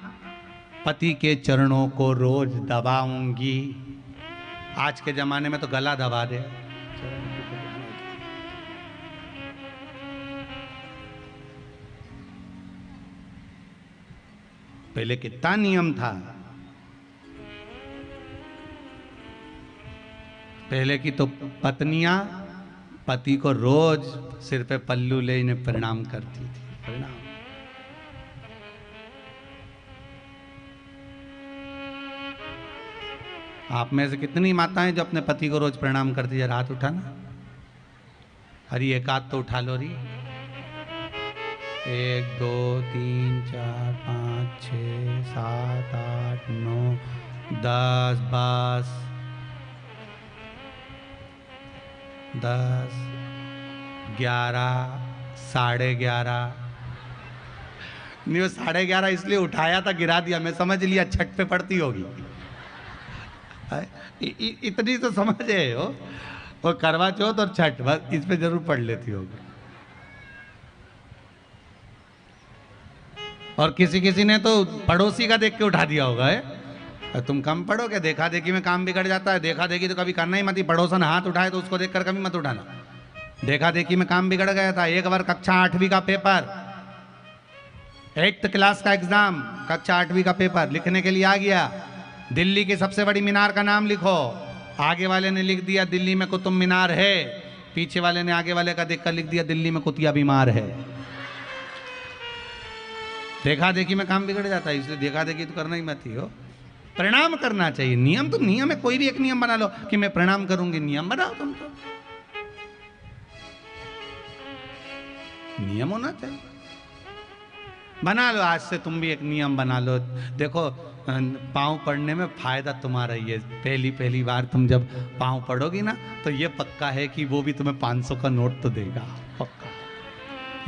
पति के चरणों को रोज दबाऊंगी। आज के जमाने में तो गला दबा दे। पहले कितना नियम था। पहले की तो पत्नियां पति को रोज सिर पे पल्लू ले इन्हें प्रणाम करती थी। प्रणाम। आप में से कितनी माताएं जो अपने पति को रोज प्रणाम करती है? हाथ उठाना। हरी एक हाथ तो उठा लो री। 1 2 3 4 5 6 7 8 9 10 12 10 11 11:30। नहीं वो 11:30 इसलिए उठाया था, गिरा दिया, मैं समझ लिया छठ पे पड़ती होगी। इतनी तो समझे हो, और करवा चौथ और छठ बस इस पे जरूर पढ़ लेती होगी। और किसी ने तो पड़ोसी का देख के उठा दिया होगा है? तुम कम पढ़ोगे, देखा देखी में काम बिगड़ जाता है। देखा देखी तो कभी करना ही मत। पड़ोसन हाथ उठाए तो उसको देखकर कभी मत उठाना। देखा देखी में काम बिगड़ गया था। एक बार कक्षा 8वीं का पेपर, 8th क्लास का एग्जाम, कक्षा 8वीं का पेपर लिखने के लिए आ गया। दिल्ली की सबसे बड़ी मीनार का नाम लिखो। आगे वाले ने लिख दिया दिल्ली में कुतुब मीनार है, पीछे वाले ने आगे वाले का देखकर लिख दिया दिल्ली में कुतिया बीमार है। देखा देखी में काम बिगड़ जाता है, इसलिए देखा देखी तो करना ही मत ही हो। प्रणाम करना चाहिए। नियम तो नियम है, कोई भी एक नियम बना लो कि मैं प्रणाम करूंगी। नियम बनाओ, तुम तो नियम होना चाहिए। बना लो, आज से तुम भी एक नियम बना लो। देखो पाँव पड़ने में फायदा तुम्हारा ही है। पहली बार तुम जब पाँव पड़ोगी ना तो ये पक्का है कि वो भी तुम्हें 500 का नोट तो देगा, पक्का।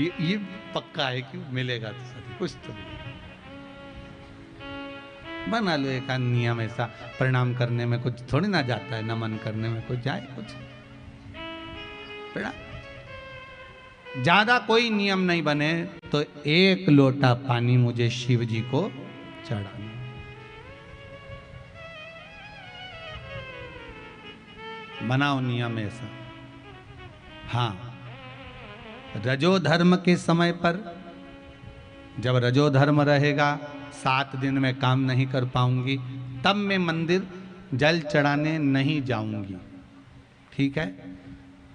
ये पक्का है कि मिलेगा तो सही, कुछ तो बना लो एक नियम ऐसा। प्रणाम करने में कुछ थोड़ी ना जाता है, नमन करने में कुछ जाए कुछ। ज्यादा कोई नियम नहीं बने तो 1 लोटा पानी मुझे शिव जी को चढ़ाना। बनाओ नियम ऐसा। हाँ, रजो धर्म के समय पर, जब रजो धर्म रहेगा, 7 दिन में काम नहीं कर पाऊंगी, तब मैं मंदिर जल चढ़ाने नहीं जाऊंगी, ठीक है।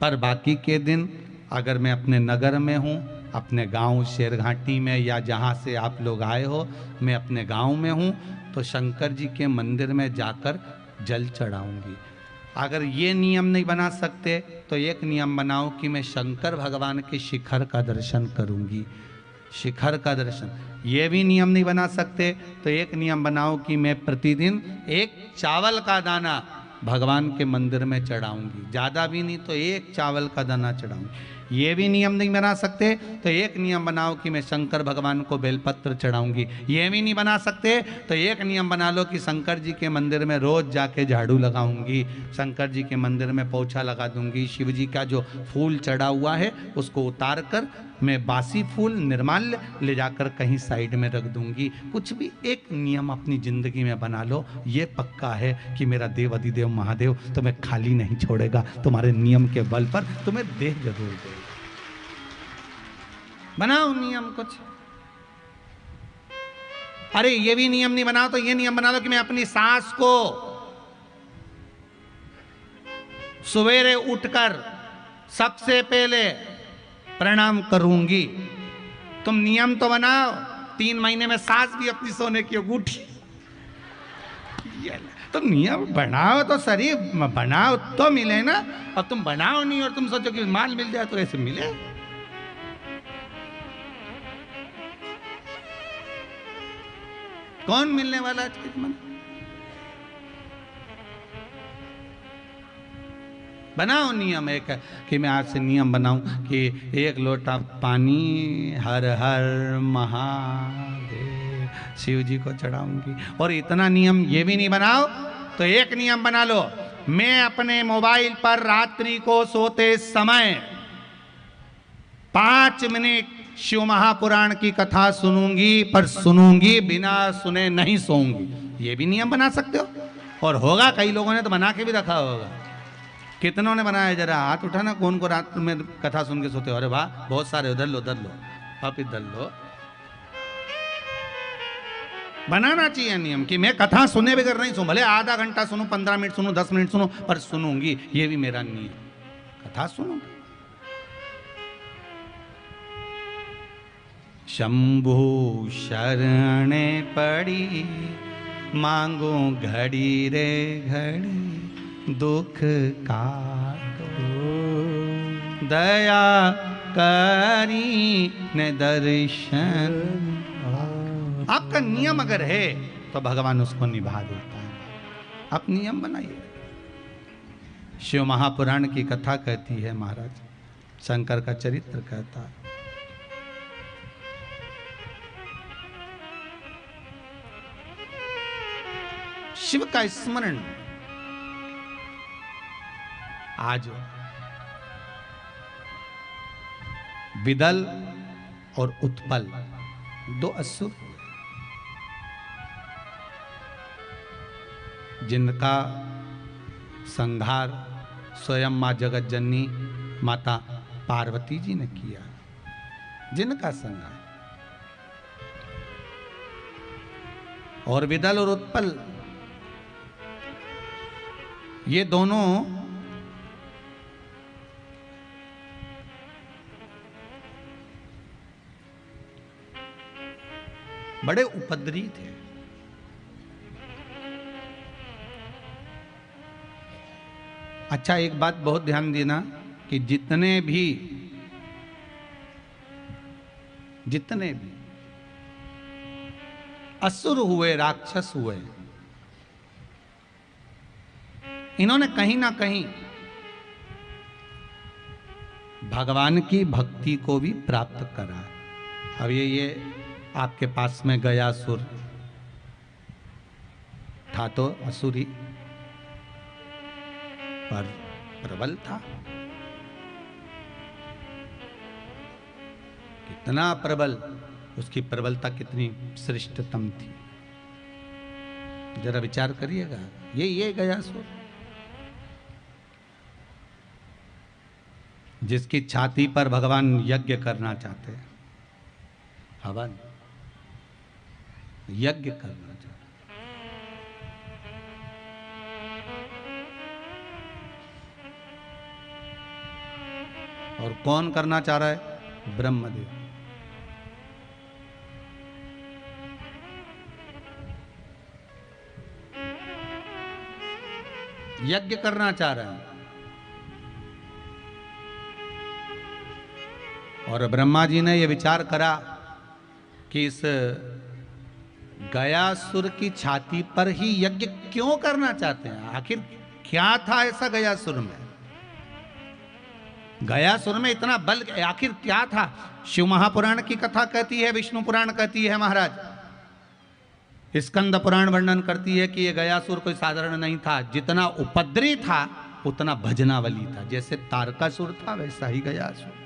पर बाकी के दिन अगर मैं अपने नगर में हूँ, अपने गांव शेरघाटी में, या जहाँ से आप लोग आए हो, मैं अपने गांव में हूँ, तो शंकर जी के मंदिर में जाकर जल चढ़ाऊंगी। अगर ये नियम नहीं बना सकते तो एक नियम बनाओ कि मैं शंकर भगवान के शिखर का दर्शन करूंगी, शिखर का दर्शन। ये भी नियम नहीं बना सकते तो एक नियम बनाओ कि मैं प्रतिदिन एक चावल का दाना भगवान के मंदिर में चढ़ाऊंगी, ज़्यादा भी नहीं तो एक चावल का दाना चढ़ाऊंगी। ये भी नियम नहीं बना सकते तो एक नियम बनाओ कि मैं शंकर भगवान को बेलपत्र चढ़ाऊंगी। ये भी नहीं बना सकते तो एक नियम बना लो कि शंकर जी के मंदिर में रोज जाके झाड़ू लगाऊंगी, शंकर जी के मंदिर में पोछा लगा दूंगी, शिव जी का जो फूल चढ़ा हुआ है उसको उतार कर मैं बासी फूल निर्माल्य ले जाकर कहीं साइड में रख दूंगी। कुछ भी एक नियम अपनी जिंदगी में बना लो, ये पक्का है कि मेरा देव अधिदेव महादेव तुम्हें खाली नहीं छोड़ेगा, तुम्हारे नियम के बल पर तुम्हें देह जरूर देगा। बनाओ नियम कुछ। अरे ये भी नियम नहीं बनाओ तो ये नियम बना लो कि मैं अपनी सास को सवेरे उठकर सबसे पहले प्रणाम करूंगी। तुम नियम तो बनाओ, 3 महीने में सास भी अपनी सोने की अंगूठी। तुम नियम बनाओ तो सही, बनाओ तो मिले ना। और तुम बनाओ नहीं और तुम सोचो कि माल मिल जाए तो ऐसे मिले। कौन मिलने वाला है आज मन? बनाओ नियम एक कि मैं आज से नियम बनाऊं कि 1 लोटा पानी हर हर महादेव शिव जी को चढ़ाऊंगी। और इतना नियम ये भी नहीं बनाओ तो एक नियम बना लो, मैं अपने मोबाइल पर रात्रि को सोते समय 5 मिनट शिव महापुराण की कथा सुनूंगी, पर सुनूंगी बिना सुने नहीं सोऊंगी। ये भी नियम बना सकते हो। और होगा, कई लोगों ने तो बना के भी रखा होगा। कितनों ने बनाया? जरा हाथ उठाना, कौन को रात में कथा सुन के सोते हो? अरे वाह, बहुत सारे। उधर लो, उधर लो, आप इधर लो। बनाना चाहिए नियम कि मैं कथा सुने बगैर नहीं सुनूं, भले आधा घंटा सुनूं, 15 मिनट सुनूं, 10 मिनट सुनूं, पर सुनूंगी। ये भी मेरा नियम, कथा सुनूंगी। शंभु शरणे पड़ी मांगो घड़ी रे घड़ी, दुख का दया करी ने दर्शन। आपका नियम अगर है तो भगवान उसको निभा देता है। आप नियम बनाइए। शिव महापुराण की कथा कहती है महाराज, शंकर का चरित्र कहता है। शिव का स्मरण आज विदल और उत्पल 2 असुर जिनका संहार स्वयं मां जगत जननी माता पार्वती जी ने किया, जिनका संहार। और विदल और उत्पल ये दोनों बड़े उपद्रवी थे। अच्छा, एक बात बहुत ध्यान देना कि जितने भी असुर हुए, राक्षस हुए, इन्होंने कहीं ना कहीं भगवान की भक्ति को भी प्राप्त करा। अब ये आपके पास में गयासुर था तो असुरी, पर प्रबल था। कितना प्रबल, उसकी प्रबलता कितनी श्रेष्ठतम थी, जरा विचार करिएगा। ये गयासुर जिसकी छाती पर भगवान यज्ञ करना चाहते हैं, हवन यज्ञ करना चाहते हैं। और कौन करना चाह रहा है? ब्रह्मदेव। यज्ञ करना चाह रहे हैं। और ब्रह्मा जी ने यह विचार करा कि इस गयासुर की छाती पर ही यज्ञ क्यों करना चाहते हैं? आखिर क्या था ऐसा गयासुर में? गयासुर में इतना बल आखिर क्या था? शिव महापुराण की कथा कहती है, विष्णु पुराण कहती है महाराज, स्कंद पुराण वर्णन करती है कि ये गयासुर कोई साधारण नहीं था। जितना उपद्रवी था उतना भजनावली था। जैसे तारकासुर था वैसा ही गयासुर था।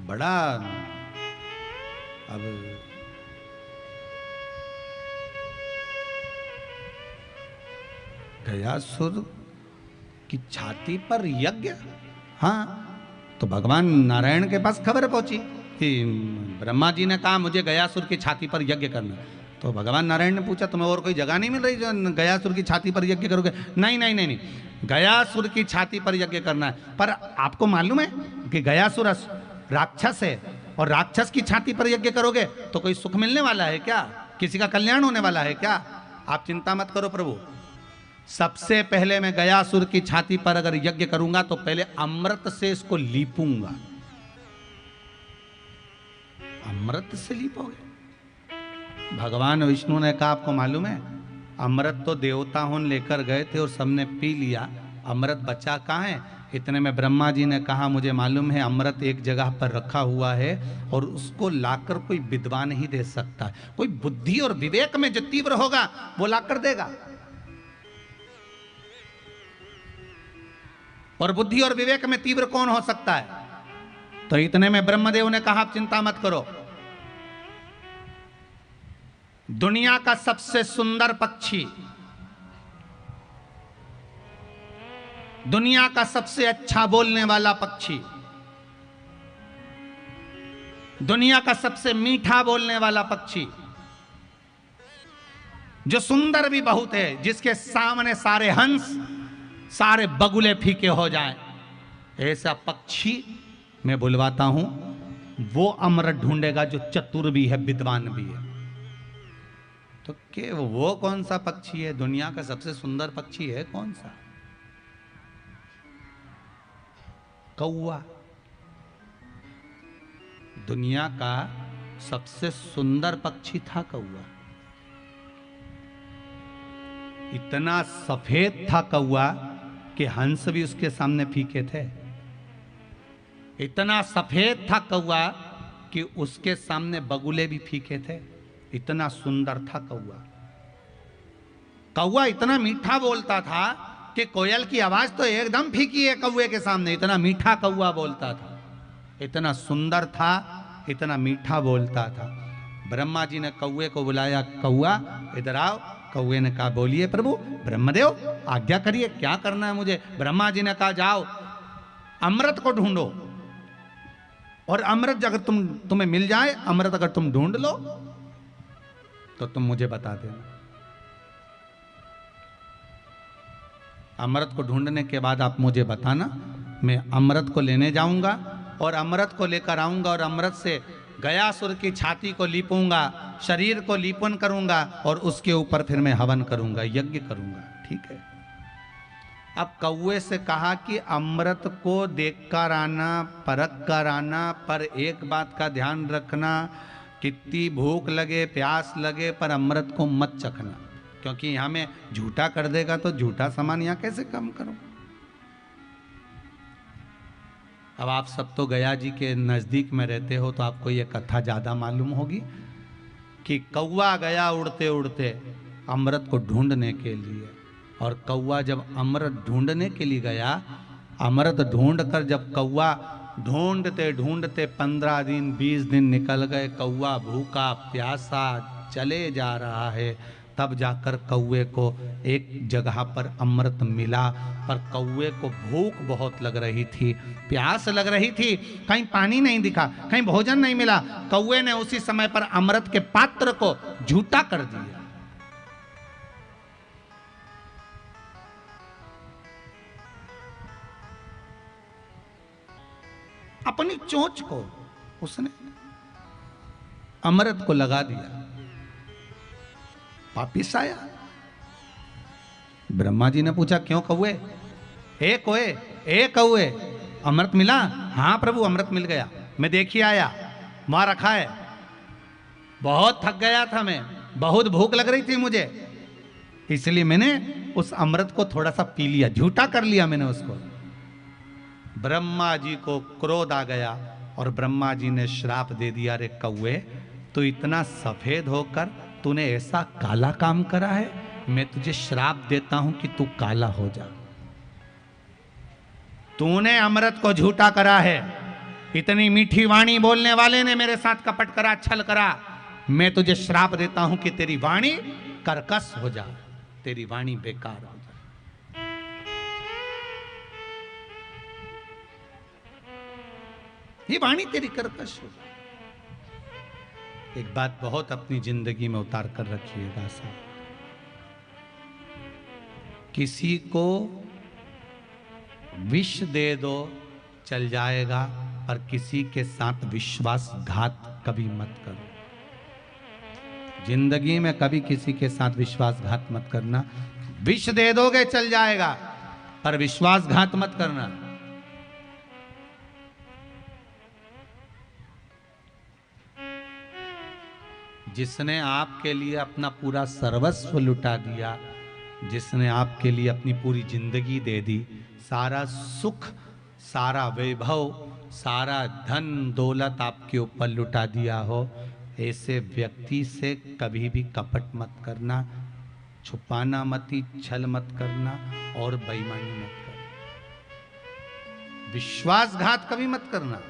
बड़ा अब गयासुर की छाती पर यज्ञ। हाँ, तो भगवान नारायण के पास खबर पहुंची कि ब्रह्मा जी ने कहा मुझे गयासुर की छाती पर यज्ञ करना। तो भगवान नारायण ने पूछा तुम्हें और कोई जगह नहीं मिल रही जो गयासुर की छाती पर यज्ञ करोगे? नहीं नहीं नहीं नहीं, गयासुर की छाती पर यज्ञ करना है। पर आपको मालूम है कि गयासुर राक्षस है, और राक्षस की छाती पर यज्ञ करोगे तो कोई सुख मिलने वाला है क्या? किसी का कल्याण होने वाला है क्या? आप चिंता मत करो प्रभु। सबसे पहले मैं गयासुर की छाती पर अगर यज्ञ करूंगा तो पहले अमृत से इसको लीपूंगा। अमृत से लीपोगे? भगवान विष्णु ने कहा आपको मालूम है अमृत तो देवता होन लेकर गए थे और सबने पी लिया, अमृत बचा कहाँ है? इतने में ब्रह्मा जी ने कहा मुझे मालूम है अमृत एक जगह पर रखा हुआ है और उसको लाकर कोई विद्वान ही दे सकता है। कोई बुद्धि और विवेक में जो तीव्र होगा वो लाकर देगा। और बुद्धि और विवेक में तीव्र कौन हो सकता है? तो इतने में ब्रह्मदेव ने कहा आप चिंता मत करो, दुनिया का सबसे सुंदर पक्षी, दुनिया का सबसे अच्छा बोलने वाला पक्षी, दुनिया का सबसे मीठा बोलने वाला पक्षी, जो सुंदर भी बहुत है, जिसके सामने सारे हंस सारे बगुले फीके हो जाएं, ऐसा पक्षी मैं बुलवाता हूं। वो अमृत ढूंढेगा जो चतुर भी है, विद्वान भी है। तो के वो कौन सा पक्षी है? दुनिया का सबसे सुंदर पक्षी है कौन सा? कौवा। दुनिया का सबसे सुंदर पक्षी था कौवा। इतना सफेद था कौवा कि हंस भी उसके सामने फीके थे। इतना सफेद था कौवा कि उसके सामने बगुले भी फीके थे। इतना सुंदर था कौवा। कौवा इतना मीठा बोलता था कि कोयल की आवाज तो एकदम फीकी है कौवे के सामने। इतना मीठा कौवा बोलता था, इतना सुंदर था, इतना मीठा बोलता था। ब्रह्मा जी ने कौवे को बुलाया, कौवा इधर आओ। कौवे ने कहा बोलिए प्रभु। ब्रह्मदेव आज्ञा करिए, क्या करना है मुझे? ब्रह्मा जी ने कहा जाओ अमृत को ढूंढो, और अमृत अगर तुम्हें मिल जाए, अमृत अगर तुम ढूंढ लो तो तुम मुझे बता देना। अमृत को ढूंढने के बाद आप मुझे बताना, मैं अमृत को लेने जाऊंगा और अमृत को लेकर आऊंगा और अमृत से गयासुर की छाती को लीपूंगा, शरीर को लीपन करूंगा और उसके ऊपर फिर मैं हवन करूंगा, यज्ञ करूंगा। ठीक है। अब कौवे से कहा कि अमृत को देखकर आना, परख कर आना, पर एक बात का ध्यान रखना, कितनी भूख लगे प्यास लगे पर अमृत को मत चखना, क्योंकि यहाँ में झूठा कर देगा तो झूठा सामान यहाँ कैसे कम करूं। अब आप सब तो गया जी के नज़दीक में रहते हो तो आपको ये कथा ज़्यादा मालूम होगी कि कौवा गया उड़ते उड़ते अमृत को ढूंढने के लिए, और कौवा जब अमृत ढूंढने के लिए गया, अमृत ढूंढकर जब कौवा ढूंढते ढूंढते 15 दिन 20 दिन निकल गए। कौआ भूखा प्यासा चले जा रहा है। तब जाकर कौए को एक जगह पर अमृत मिला, पर कौए को भूख बहुत लग रही थी, प्यास लग रही थी, कहीं पानी नहीं दिखा, कहीं भोजन नहीं मिला। कौए ने उसी समय पर अमृत के पात्र को झूठा कर दिया। अपनी चोंच को उसने अमृत को लगा दिया, वापिस आया। ब्रह्मा जी ने पूछा, क्यों कौए? ए कौए, अमृत मिला? हाँ प्रभु, अमृत मिल गया, मैं देखिए आया, वहां रखा है। बहुत थक गया था मैं, बहुत भूख लग रही थी मुझे, इसलिए मैंने उस अमृत को थोड़ा सा पी लिया, झूठा कर लिया मैंने उसको। ब्रह्मा जी को क्रोध आ गया और ब्रह्मा जी ने श्राप दे दिया, रे कौए, तो इतना सफेद होकर तूने ऐसा काला काम करा है, मैं तुझे श्राप देता हूं कि तू काला हो जा। तूने अमृत को झूठा करा है, इतनी मीठी वाणी बोलने वाले ने मेरे साथ कपट करा, छल करा, मैं तुझे श्राप देता हूं कि तेरी वाणी कर्कश हो जा, तेरी वाणी बेकार हो जा। ये वाणी तेरी कर्कश हो जा। एक बात बहुत अपनी जिंदगी में उतार कर रखिएगा साहब, किसी को विष दे दो चल जाएगा, पर किसी के साथ विश्वासघात कभी मत करो। जिंदगी में कभी किसी के साथ विश्वासघात मत करना। विष दे दोगे चल जाएगा, पर विश्वासघात मत करना। जिसने आपके लिए अपना पूरा सर्वस्व लुटा दिया, जिसने आपके लिए अपनी पूरी जिंदगी दे दी, सारा सुख, सारा वैभव, सारा धन दौलत आपके ऊपर लुटा दिया हो, ऐसे व्यक्ति से कभी भी कपट मत करना, छुपाना मत, छल मत करना और बेईमानी मत करना, विश्वासघात कभी मत करना।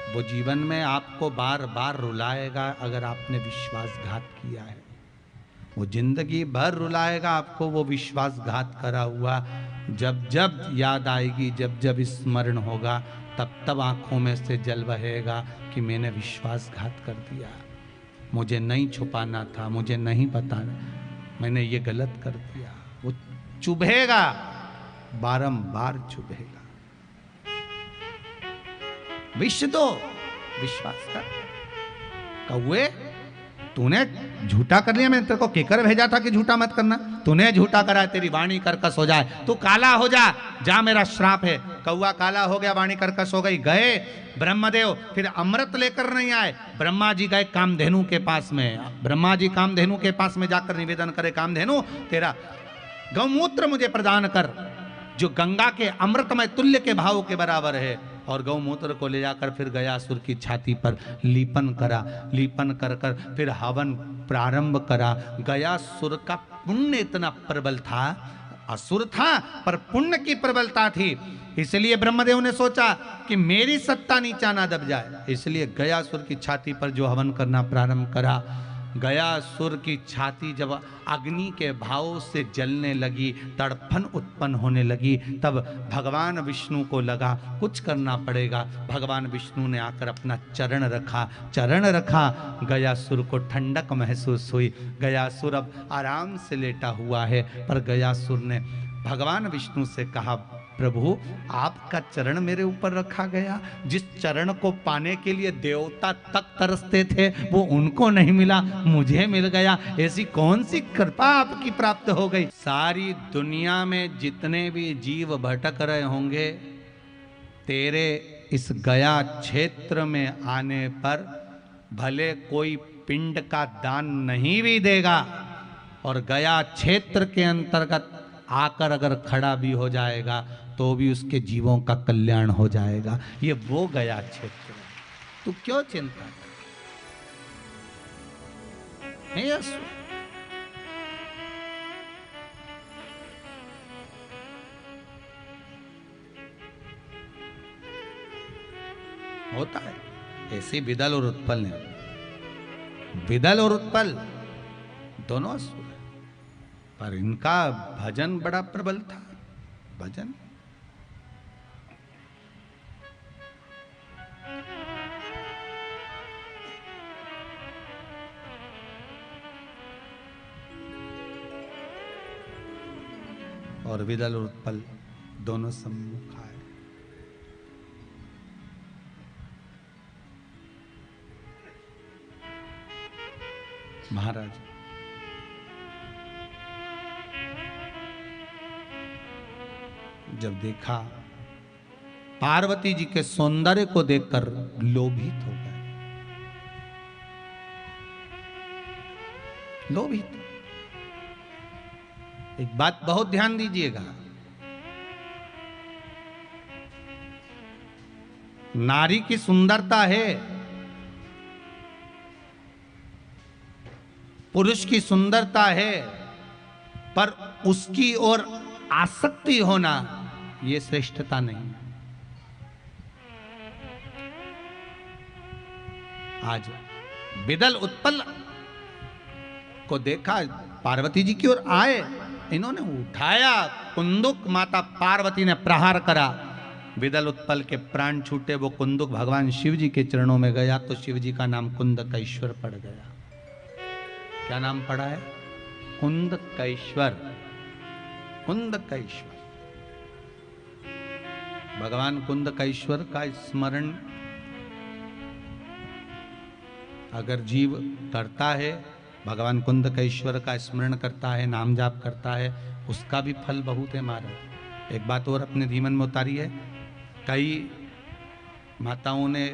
वो जीवन में आपको बार बार रुलाएगा अगर आपने विश्वासघात किया है। वो जिंदगी भर रुलाएगा आपको, वो विश्वासघात करा हुआ। जब जब याद आएगी, जब जब स्मरण होगा, तब तब आंखों में से जल बहेगा कि मैंने विश्वासघात कर दिया, मुझे नहीं छुपाना था, मुझे नहीं बताना, मैंने ये गलत कर दिया। वो चुभेगा, बारंबार चुभेगा। विष दो, विश्वास कर। कौए, तूने झूठा कर लिया, मैंने तेरे को केकर भेजा था कि झूठा मत करना, तूने झूठा करा, तेरी वाणी कर्कश हो जाए, तू काला हो जा, जा मेरा श्राप है। कौआ काला हो गया, वाणी कर्कश हो गई। गए ब्रह्मदेव, फिर अमृत लेकर नहीं आए। ब्रह्मा जी गए कामधेनु के पास में। ब्रह्मा जी कामधेनु के पास में जाकर निवेदन करे, कामधेनु तेरा गौमूत्र मुझे प्रदान कर, जो गंगा के अमृतमय तुल्य के भाव के बराबर है। और गौमूत्र को ले जाकर फिर गयासुर की छाती पर लीपन करा, लीपन कर कर फिर हवन प्रारंभ करा। गयासुर का पुण्य इतना प्रबल था, असुर था पर पुण्य की प्रबलता थी, इसलिए ब्रह्मदेव ने सोचा कि मेरी सत्ता नीचा ना दब जाए, इसलिए गयासुर की छाती पर जो हवन करना प्रारंभ करा। गयासुर की छाती जब अग्नि के भाव से जलने लगी, तड़फन उत्पन्न होने लगी, तब भगवान विष्णु को लगा कुछ करना पड़ेगा। भगवान विष्णु ने आकर अपना चरण रखा, गयासुर को ठंडक महसूस हुई। गयासुर अब आराम से लेटा हुआ है, पर गयासुर ने भगवान विष्णु से कहा, प्रभु आपका चरण मेरे ऊपर रखा गया, जिस चरण को पाने के लिए देवता तक तरसते थे वो उनको नहीं मिला, मुझे मिल गया, ऐसी कौन सी कृपा आपकी प्राप्त हो गई। सारी दुनिया में जितने भी जीव भटक रहे होंगे, तेरे इस गया क्षेत्र में आने पर भले कोई पिंड का दान नहीं भी देगा और गया क्षेत्र के अंतर्गत आकर अगर खड़ा भी हो जाएगा तो भी उसके जीवों का कल्याण हो जाएगा। ये वो गया क्षेत्र है, तू क्यों चिंता कर। यस, होता है। ऐसे विदल और उत्पल ने, विदल और उत्पल दोनों असुर हैं, पर इनका भजन बड़ा प्रबल था। भजन और विदल और उत्पल दोनों सम्मुख आए। महाराज जब देखा, पार्वती जी के सौंदर्य को देखकर लोभित हो गए, लोभित। एक बात बहुत ध्यान दीजिएगा, नारी की सुंदरता है, पुरुष की सुंदरता है, पर उसकी ओर आसक्ति होना यह श्रेष्ठता नहीं। आज विदल उत्पल को देखा, पार्वती जी की ओर आए, इन्होंने उठाया कुंदुक, माता पार्वती ने प्रहार करा, विदल उत्पल के प्राण छूटे। वो कुंदुक भगवान शिव जी के चरणों में गया तो शिव जी का नाम कुंदकेश्वर पड़ गया। क्या नाम पड़ा है? कुंदकेश्वर। कुंदकेश्वर। भगवान कुंदकेश्वर का स्मरण अगर जीव करता है, भगवान कुंदकेश्वर का स्मरण करता है, नाम जाप करता है, उसका भी फल बहुत है महाराज। एक बात और अपने जीवन में उतारी है, कई माताओं ने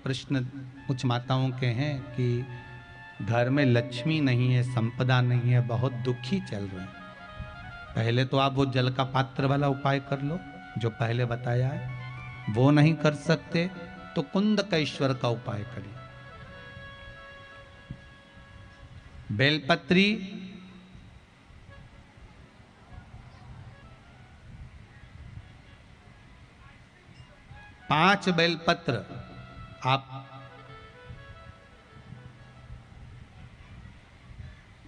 प्रश्न, कुछ माताओं के हैं कि घर में लक्ष्मी नहीं है, संपदा नहीं है, बहुत दुखी चल रहे हैं। पहले तो आप वो जल का पात्र वाला उपाय कर लो जो पहले बताया है, वो नहीं कर सकते तो कुंदकेश्वर का उपाय करिए। बेलपत्री, पांच बेलपत्र आप,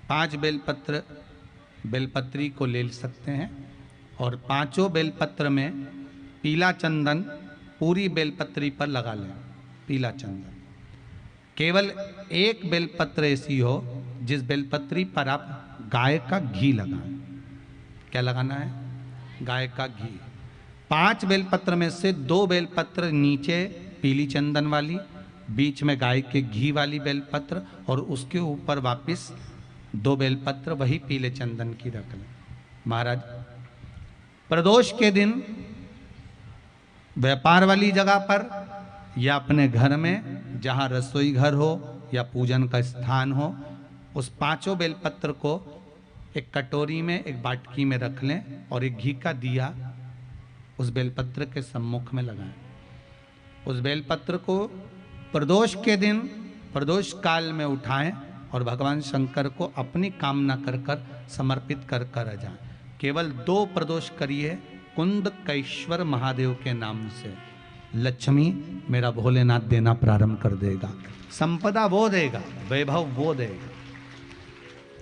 पांच बेलपत्र बेलपत्री को ले सकते हैं और पांचों बेलपत्र में पीला चंदन पूरी बेलपत्री पर लगा लें। पीला चंदन, केवल एक बेलपत्र ऐसी हो जिस बेलपत्री पर आप गाय का घी लगाएं। क्या लगाना है? गाय का घी। 5 बेलपत्र में से 2 बेलपत्र नीचे पीली चंदन वाली, बीच में गाय के घी वाली बेलपत्र, और उसके ऊपर वापस 2 बेलपत्र वही पीले चंदन की रख लें। महाराज प्रदोष के दिन व्यापार वाली जगह पर या अपने घर में जहां रसोई घर हो या पूजन का स्थान हो, उस 5 बेलपत्र को एक कटोरी में, एक बाटकी में रख लें और एक घी का दिया उस बेलपत्र के सम्मुख में लगाएं। उस बेलपत्र को प्रदोष के दिन, प्रदोष काल में उठाएं और भगवान शंकर को अपनी कामना कर कर समर्पित कर कर जाएं। केवल 2 प्रदोष करिए कुंदकेश्वर महादेव के नाम से, लक्ष्मी मेरा भोलेनाथ देना प्रारंभ कर देगा, संपदा वो देगा, वैभव वो देगा।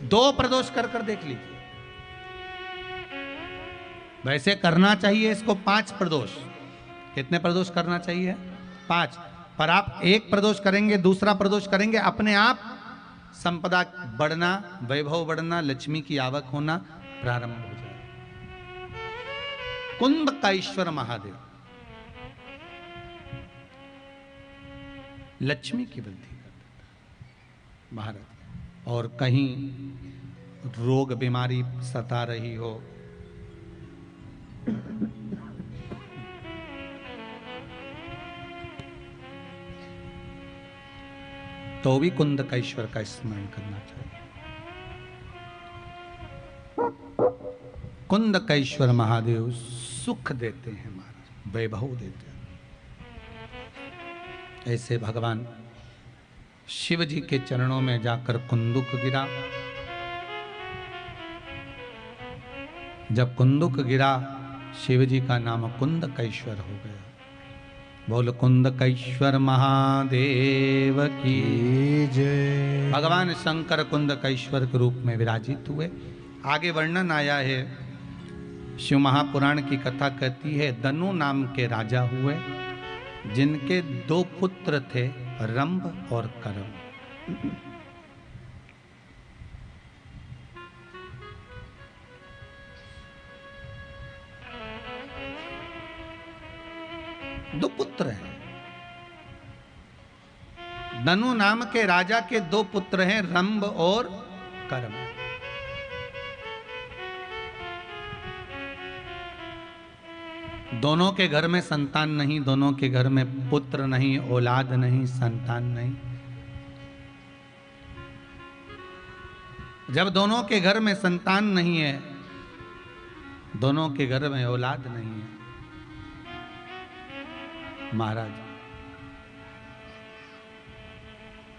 2 प्रदोष कर कर देख लीजिए। वैसे करना चाहिए इसको 5 प्रदोष। कितने प्रदोष करना चाहिए? 5। पर आप 1 प्रदोष करेंगे, दूसरा प्रदोष करेंगे, अपने आप संपदा बढ़ना, वैभव बढ़ना, लक्ष्मी की आवक होना प्रारंभ हो जाए। कुंदकेश्वर महादेव लक्ष्मी की वृद्धि कर देता महाराज। और कहीं रोग बीमारी सता रही हो, तो भी कुंदकेश्वर का स्मरण करना चाहिए। कुंदकेश्वर महादेव सुख देते हैं महाराज, वैभव देते हैं। ऐसे भगवान शिव जी के चरणों में जाकर कुंदुक गिरा। जब कुंदुक गिरा, शिव जी का नाम कुंदकेश्वर हो गया। बोल कुंदकेश्वर महादेव की जय। भगवान शंकर कुंदकेश्वर के रूप में विराजित हुए। आगे वर्णन आया है, शिव महापुराण की कथा कहती है दनु नाम के राजा हुए जिनके 2 पुत्र थे, रंभ और करम। दो पुत्र हैं। दनु नाम के राजा के 2 पुत्र हैं, रंभ और करम। दोनों के घर में संतान नहीं, दोनों के घर में पुत्र नहीं, औलाद नहीं, संतान नहीं। जब दोनों के घर में संतान नहीं है, दोनों के घर में औलाद नहीं है, महाराज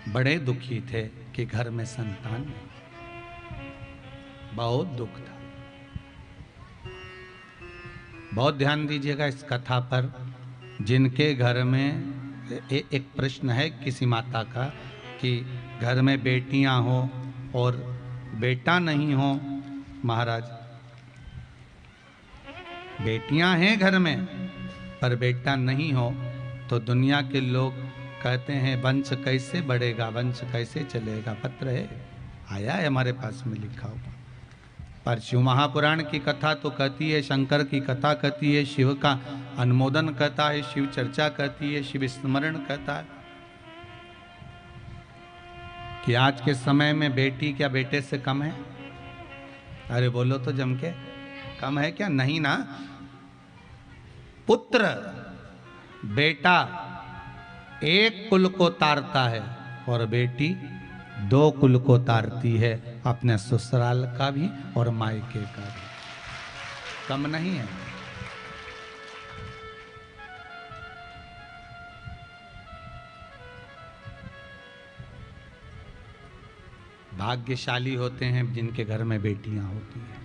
बड़े दुखी थे कि घर में संतान नहीं। बहुत दुख था। बहुत ध्यान दीजिएगा इस कथा पर। जिनके घर में एक प्रश्न है किसी माता का कि घर में बेटियां हो और बेटा नहीं हो। महाराज बेटियां हैं घर में पर बेटा नहीं हो तो दुनिया के लोग कहते हैं वंश कैसे बढ़ेगा, वंश कैसे चलेगा। पत्र है, आया है हमारे पास में लिखा हुआ। पर शिव महापुराण की कथा तो कहती है, शंकर की कथा कहती है, शिव का अनुमोदन कहता है, शिव चर्चा कहती है, शिव स्मरण कहता है कि आज के समय में बेटी क्या बेटे से कम है? अरे बोलो तो जम के, कम है क्या? नहीं ना। पुत्र बेटा एक कुल को तारता है और बेटी 2 कुल को तारती है, अपने ससुराल का भी और मायके का भी। कम नहीं है। भाग्यशाली होते हैं जिनके घर में बेटियां होती हैं।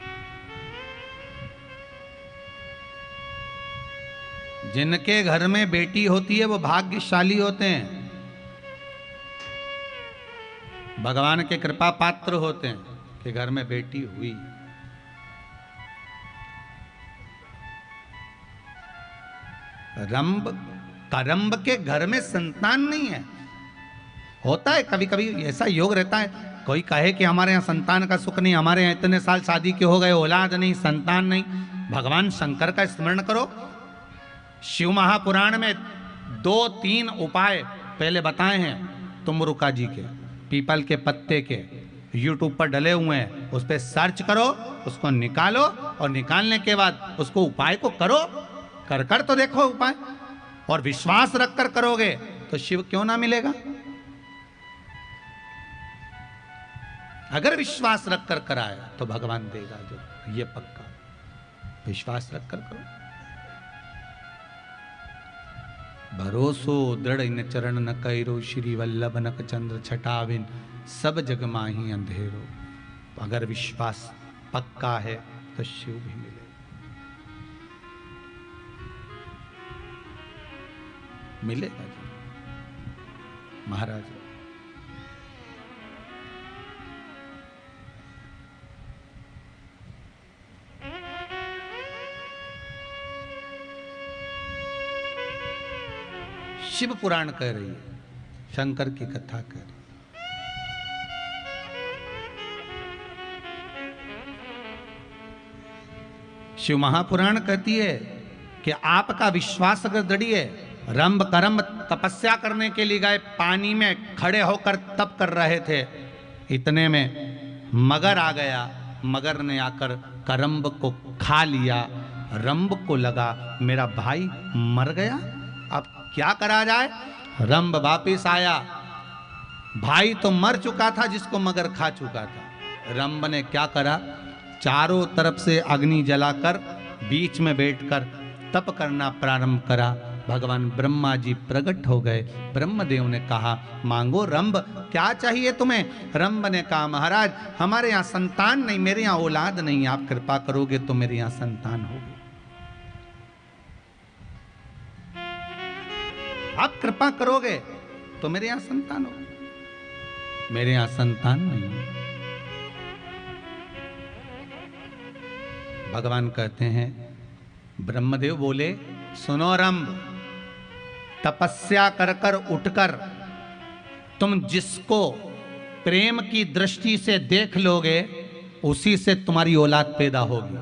जिनके घर में बेटी होती है वो भाग्यशाली होते हैं, भगवान के कृपा पात्र होते हैं कि घर में बेटी हुई। रंभ करम्ब के घर में संतान नहीं है। होता है कभी कभी ऐसा योग रहता है, कोई कहे कि हमारे यहाँ संतान का सुख नहीं, हमारे यहाँ इतने साल शादी के हो गए, औलाद नहीं, संतान नहीं। भगवान शंकर का स्मरण करो। शिव महापुराण में 2-3 उपाय पहले बताए हैं तुमरुका जी के, पीपल के पत्ते के, यूट्यूब पर डले हुए हैं, उस पर सर्च करो, उसको निकालो और निकालने के बाद उसको उपाय को करो, कर तो देखो उपाय, और विश्वास रखकर करोगे तो शिव क्यों ना मिलेगा। अगर विश्वास रखकर कराए तो भगवान देगा, जो ये पक्का। विश्वास रखकर करो। भरोसो दृढ़ इन चरण न कैरो, श्री वल्लभ नक चंद्र छटाविन, सब जग माही अंधेरो। अगर विश्वास पक्का है तो शिव भी मिले। मिलेगा जी महाराज। शिव पुराण कह रही है, शंकर की कथा कह रही है। शिव महापुराण कहती है कि आपका विश्वास अगर दृढ़ है, रंभ करम तपस्या करने के लिए गए, पानी में खड़े होकर तप कर रहे थे, इतने में मगर आ गया। मगर ने आकर करम्ब को खा लिया। रंभ को लगा मेरा भाई मर गया, अब क्या करा जाए। रंभ वापिस आया, भाई तो मर चुका था जिसको मगर खा चुका था। रंभ ने क्या करा, चारों तरफ से अग्नि जलाकर बीच में बैठकर तप करना प्रारंभ करा। भगवान ब्रह्मा जी प्रकट हो गए। ब्रह्मदेव ने कहा मांगो रंभ, क्या चाहिए तुम्हें। रंभ ने कहा महाराज हमारे यहाँ संतान नहीं, मेरे यहाँ औलाद नहीं, आप कृपा करोगे तो मेरे यहाँ संतान होगी। आप कृपा करोगे तो मेरे यहां संतान हो। मेरे यहां संतान नहीं है। भगवान कहते हैं, ब्रह्मदेव बोले, सुनो रंभ, तपस्या कर कर उठकर तुम जिसको प्रेम की दृष्टि से देख लोगे उसी से तुम्हारी औलाद पैदा होगी।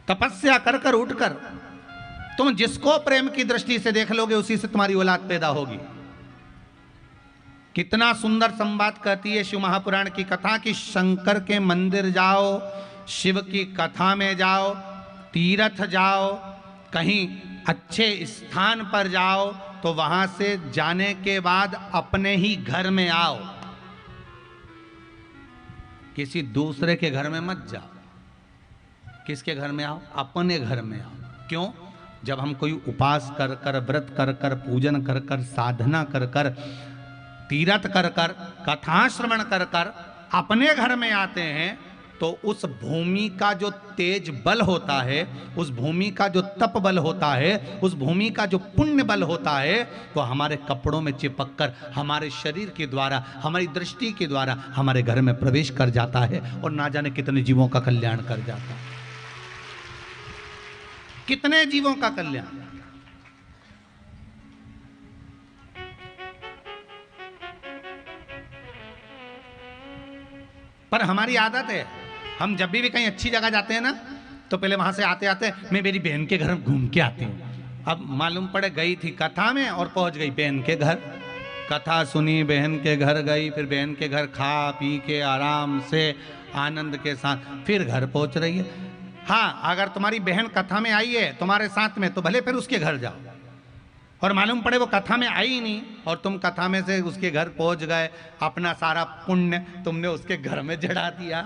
तपस्या कर कर उठकर तुम जिसको प्रेम की दृष्टि से देख लोगे उसी से तुम्हारी औलाद पैदा होगी। कितना सुंदर संवाद कहती है शिव महापुराण की कथा कि शंकर के मंदिर जाओ, शिव की कथा में जाओ, तीर्थ जाओ, कहीं अच्छे स्थान पर जाओ तो वहां से जाने के बाद अपने ही घर में आओ, किसी दूसरे के घर में मत जाओ। किसके घर में आओ? अपने घर में आओ। क्यों? जब हम कोई उपास कर कर, व्रत कर कर, पूजन कर कर, साधना कर कर, तीर्थ कर कर, कथा श्रवण कर कर अपने घर में आते हैं तो उस भूमि का जो तेज बल होता है, उस भूमि का जो तप बल होता है, उस भूमि का जो पुण्य बल होता है, वो हमारे कपड़ों में चिपक कर हमारे शरीर के द्वारा, हमारी दृष्टि के द्वारा हमारे घर में प्रवेश कर जाता है और ना जाने कितने जीवों का कल्याण कर जाता है। कितने जीवों का कल्याण। पर हमारी आदत है, हम जब भी कहीं अच्छी जगह जाते हैं ना तो पहले वहां से आते आते मैं मेरी बहन के घर घूम के आती हूँ। अब मालूम पड़े गई थी कथा में और पहुंच गई बहन के घर, कथा सुनी, बहन के घर गई, फिर बहन के घर खा पी के आराम से आनंद के साथ फिर घर पहुंच रही है। हाँ, अगर तुम्हारी बहन कथा में आई है तुम्हारे साथ में तो भले फिर उसके घर जाओ, और मालूम पड़े वो कथा में आई ही नहीं और तुम कथा में से उसके घर पहुंच गए, अपना सारा पुण्य तुमने उसके घर में जड़ा दिया।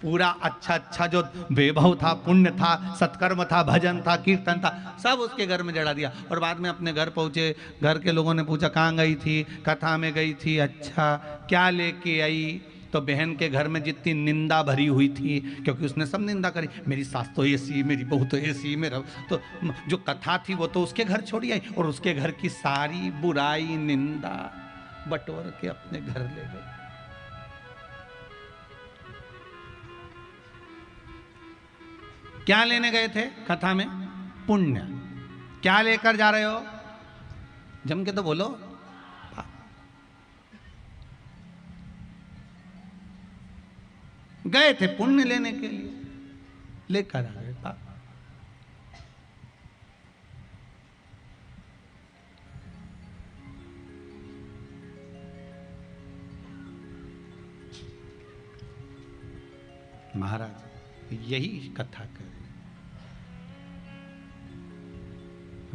पूरा अच्छा अच्छा जो वैभव था, पुण्य था, सत्कर्म था, भजन था, कीर्तन था, सब उसके घर में जड़ा दिया। और बाद में अपने घर पहुंचे, घर के लोगों ने पूछा कहाँ गई थी? कथा में गई थी। अच्छा, क्या लेके आई? तो बहन के घर में जितनी निंदा भरी हुई थी, क्योंकि उसने सब निंदा करी, मेरी सास तो ऐसी, मेरी बहू तो ऐसी, मेरा तो जो कथा थी वो तो उसके घर छोड़ी आई और उसके घर की सारी बुराई निंदा बटोर के अपने घर ले गई। क्या लेने गए थे कथा में? पुण्य। क्या लेकर जा रहे हो? जम के तो बोलो। गए थे पुण्य लेने के लिए, लेकर आ गए पाप। महाराज यही कथा कर,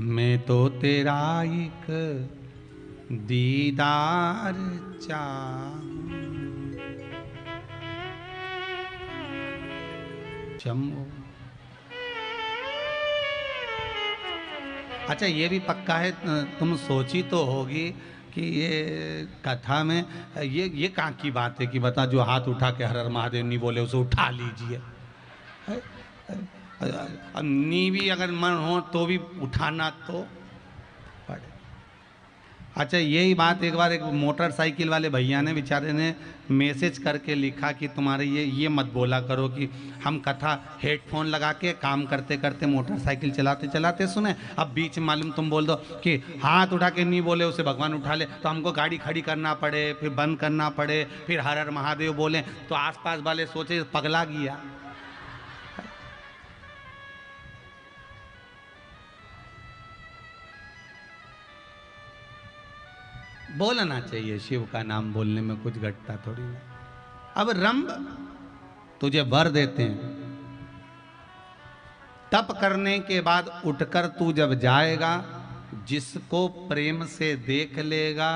मैं तो तेरा एक दीदार चाहूं। अच्छा, ये भी पक्का है, तुम सोची तो होगी कि ये कथा में ये कहाँ की बात है कि बता जो हाथ उठा के हर हर महादेव नहीं बोले उसे उठा लीजिए। नी भी अगर मन हो तो भी उठाना तो पड़े। अच्छा, यही बात एक बार एक मोटरसाइकिल वाले भैया ने बेचारे ने मैसेज करके लिखा कि तुम्हारे ये मत बोला करो कि हम कथा हेडफोन लगा के काम करते करते मोटरसाइकिल चलाते चलाते सुने, अब बीच में मालूम तुम बोल दो कि हाथ उठा के नहीं बोले उसे भगवान उठा ले, तो हमको गाड़ी खड़ी करना पड़े, फिर बंद करना पड़े, फिर हर हर महादेव बोले, तो आसपास वाले सोचे पगला गया। बोलना चाहिए, शिव का नाम बोलने में कुछ घटता थोड़ी है। अब रंभ तुझे वर देते हैं, तप करने के बाद उठकर तू जब जाएगा, जिसको प्रेम से देख लेगा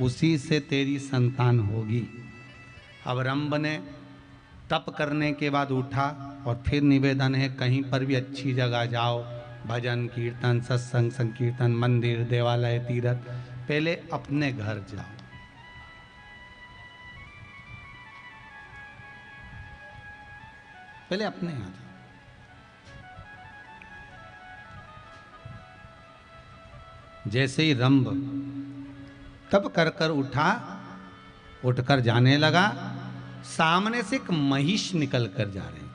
उसी से तेरी संतान होगी। अब रंभ ने तप करने के बाद उठा और फिर निवेदन है कहीं पर भी अच्छी जगह जाओ, भजन कीर्तन सत्संग संकीर्तन मंदिर देवालय तीर्थ, पहले अपने घर जाओ। पहले अपने यहाँ जाओ। जैसे ही रंभ तब कर कर उठा, उठकर जाने लगा, सामने से एक महिष निकल कर जा रही थी।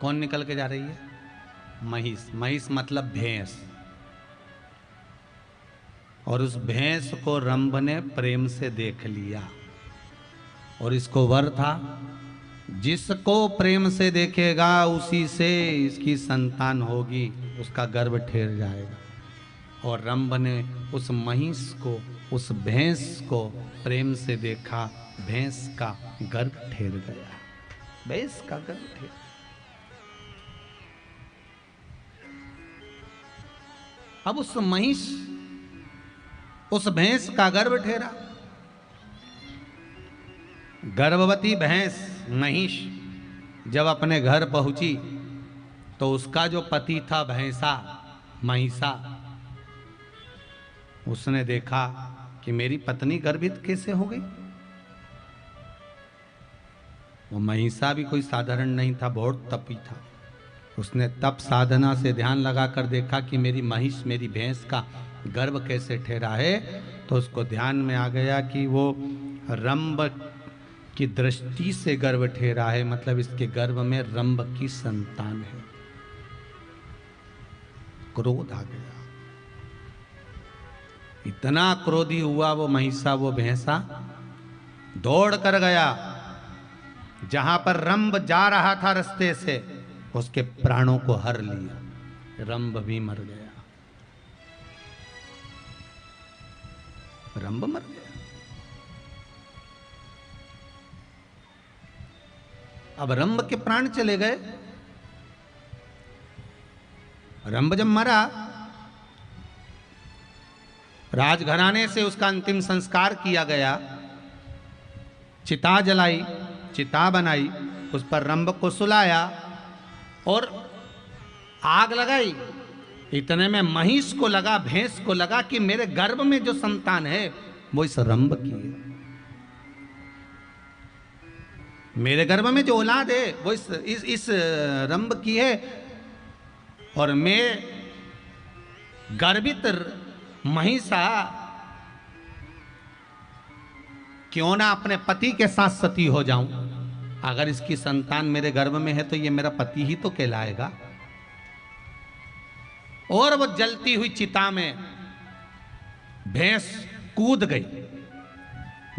कौन निकल के जा रही है? महिष। महिष मतलब भैंस। और उस भैंस को रंभ ने प्रेम से देख लिया, और इसको वर था, जिसको प्रेम से देखेगा उसी से इसकी संतान होगी, उसका गर्भ ठेर जाएगा। और रंभ ने उस महिष को, उस भैंस को प्रेम से देखा, भैंस का गर्भ ठेर गया। भैंस का गर्भ ठेर। अब उस महिष, उस भैंस का गर्भ ठेरा। गर्भवती भैंस महिष जब अपने घर पहुंची तो उसका जो पति था भैंसा, महिषा, उसने देखा कि मेरी पत्नी गर्भित कैसे हो गई। वो महिषा भी कोई साधारण नहीं था, बहुत तपी था। उसने तप साधना से ध्यान लगाकर देखा कि मेरी महिष, मेरी भैंस का गर्भ कैसे ठहरा है। तो उसको ध्यान में आ गया कि वो रंभ की दृष्टि से गर्भ ठहरा है, मतलब इसके गर्भ में रंभ की संतान है। क्रोध आ गया, इतना क्रोधी हुआ वो महिषा, वो भैंसा दौड़ कर गया जहां पर रंभ जा रहा था रास्ते से, उसके प्राणों को हर लिया। रंभ भी मर गया, रंभ मर गया। अब रंभ के प्राण चले गए। रंभ जब मरा, राजघराने से उसका अंतिम संस्कार किया गया, चिता जलाई, चिता बनाई, उस पर रंभ को सुलाया और आग लगाई। इतने में महिष को लगा, भैंस को लगा कि मेरे गर्भ में जो संतान है वो इस रंभ की है, मेरे गर्भ में जो औलाद है वो इस रंभ की है, और मैं गर्भित महिषा क्यों ना अपने पति के साथ सती हो जाऊं। अगर इसकी संतान मेरे गर्भ में है तो ये मेरा पति ही तो कहलाएगा। और वो जलती हुई चिता में भैंस कूद गई।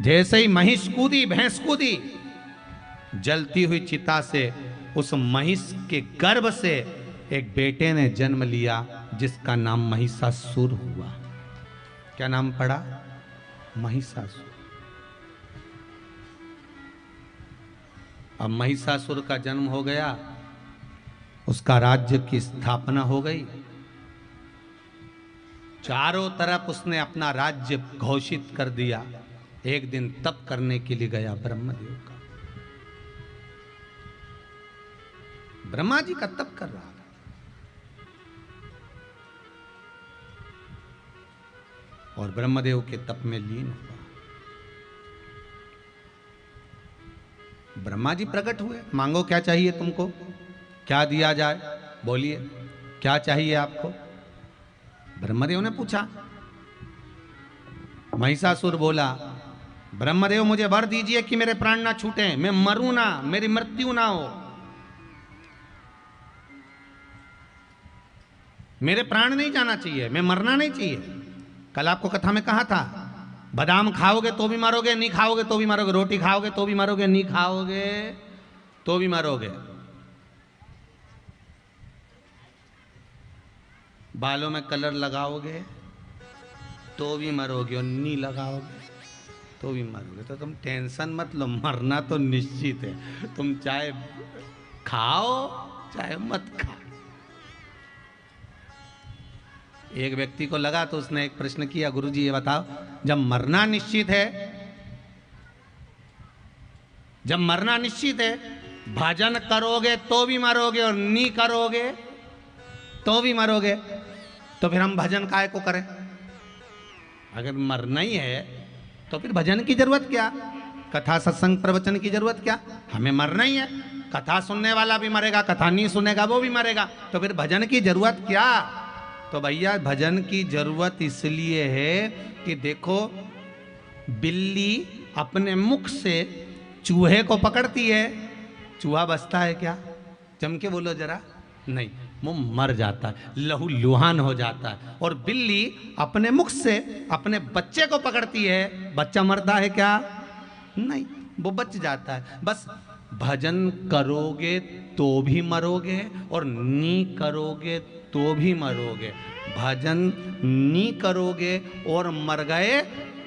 जैसे ही महिष कूदी, भैंस कूदी, जलती हुई चिता से उस महिष के गर्भ से एक बेटे ने जन्म लिया, जिसका नाम महिषासुर हुआ। क्या नाम पड़ा? महिषासुर। अब महिषासुर का जन्म हो गया, उसका राज्य की स्थापना हो गई। चारों तरफ उसने अपना राज्य घोषित कर दिया। एक दिन तप करने के लिए गया ब्रह्मदेव का। ब्रह्मा जी का तप कर रहा था। और ब्रह्मदेव के तप में लीन हुआ। ब्रह्मा जी प्रकट हुए, मांगो क्या चाहिए तुमको, क्या दिया जाए, बोलिए क्या चाहिए आपको। ब्रह्मदेव ने पूछा। महिषासुर बोला, ब्रह्मदेव मुझे वर दीजिए कि मेरे प्राण ना छूटे, मैं मरूं ना, मेरी मृत्यु ना हो, मेरे प्राण नहीं जाना चाहिए, मैं मरना नहीं चाहिए। कल आपको कथा में कहा था, बादाम खाओगे तो भी मरोगे, नहीं खाओगे तो भी मरोगे, रोटी खाओगे तो भी मरोगे, नहीं खाओगे तो भी मरोगे, बालों में कलर लगाओगे तो भी मरोगे, और नहीं लगाओगे तो भी मरोगे। तो तुम टेंशन मत लो, मरना तो निश्चित है। तुम चाहे खाओ चाहे मत खाओ। एक व्यक्ति को लगा तो उसने एक प्रश्न किया, गुरुजी ये बताओ, जब मरना निश्चित है, जब मरना निश्चित है, भजन करोगे तो भी मरोगे और नहीं करोगे तो भी मरोगे, तो फिर हम भजन काहे को करें? अगर मरना ही है तो फिर भजन की जरूरत क्या, कथा सत्संग प्रवचन की जरूरत क्या? हमें मरना ही है, कथा सुनने वाला भी मरेगा, कथा नहीं सुनेगा वो भी मरेगा, तो फिर भजन की जरूरत क्या? तो तो भैया भजन की जरूरत इसलिए है कि देखो, बिल्ली अपने मुख से चूहे को पकड़ती है, चूहा बचता है क्या? जम के बोलो जरा, नहीं, वो मर जाता है, लहू लुहान हो जाता है। और बिल्ली अपने मुख से अपने बच्चे को पकड़ती है, बच्चा मरता है क्या? नहीं, वो बच जाता है। बस भजन करोगे तो भी मरोगे और नी करोगे तो भी मरोगे। भजन नी करोगे और मर गए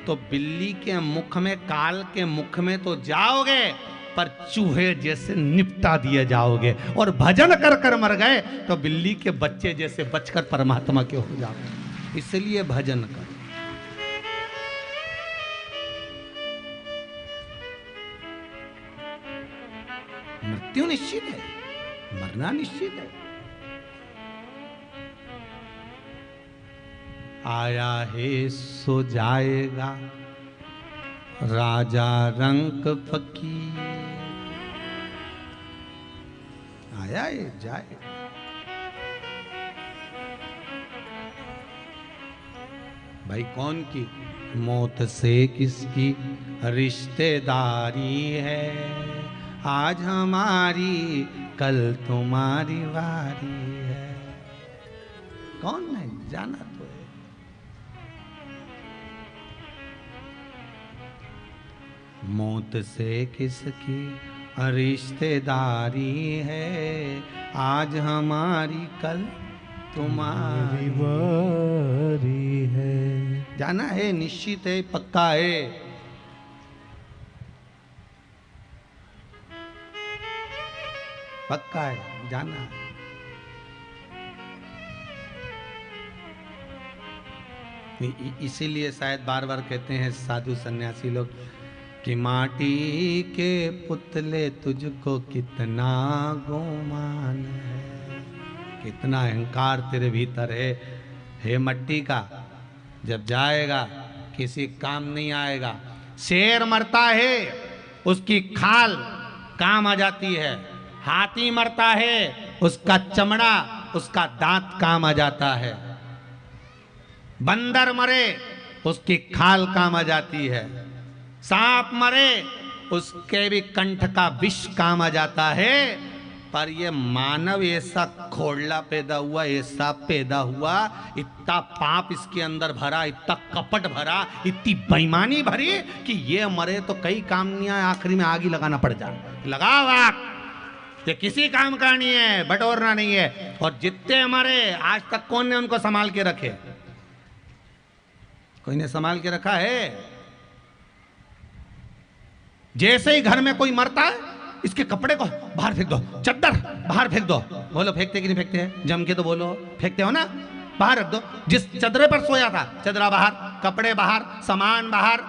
तो बिल्ली के मुख में, काल के मुख में तो जाओगे, पर चूहे जैसे निपटा दिए जाओगे। और भजन कर कर मर गए तो बिल्ली के बच्चे जैसे बचकर परमात्मा के हो जाओगे। इसलिए भजन करो। मृत्यु निश्चित है, मरना निश्चित है। आया है सो जाएगा, राजा रंक फकीर। आया है जाए। भाई कौन की? मौत से किसकी रिश्तेदारी है, आज हमारी कल तुम्हारी वारी है। कौन नहीं जाना तो है। मौत से किसकी रिश्तेदारी है, आज हमारी कल तुम्हारी वारी है। जाना है, निश्चित है, पक्का है। पक्का है, जाना है। इसीलिए शायद बार बार कहते हैं साधु सन्यासी लोग कि माटी के पुतले तुझको कितना गुमान है, कितना अहंकार तेरे भीतर है। हे मट्टी का, जब जाएगा किसी काम नहीं आएगा। शेर मरता है, उसकी खाल काम आ जाती है। हाथी मरता है, उसका चमड़ा, उसका दांत काम आ जाता है। बंदर मरे, उसकी खाल काम आ जाती है। सांप मरे, उसके भी कंठ का विष काम आ जाता है। पर ये मानव ऐसा खोड़ला पैदा हुआ, ऐसा पैदा हुआ, इतना पाप इसके अंदर भरा, इतना कपट भरा, इतनी बेईमानी भरी कि ये मरे तो कई काम नहीं आए, आखिरी में आग ही लगाना पड़ जाए। लगाओ आग, ये किसी काम का नहीं है, बटोरना नहीं है। और जितने मरे आज तक कौन ने उनको संभाल के रखे? कोई ने संभाल के रखा है? जैसे ही घर में कोई मरता है, इसके कपड़े को बाहर फेंक दो, चद्दर बाहर फेंक दो। बोलो फेंकते कि नहीं फेंकते हैं? जम के तो बोलो, फेंकते हो ना? बाहर रख दो। जिस चदरे पर सोया था, चदरा बाहर, कपड़े बाहर, सामान बाहर।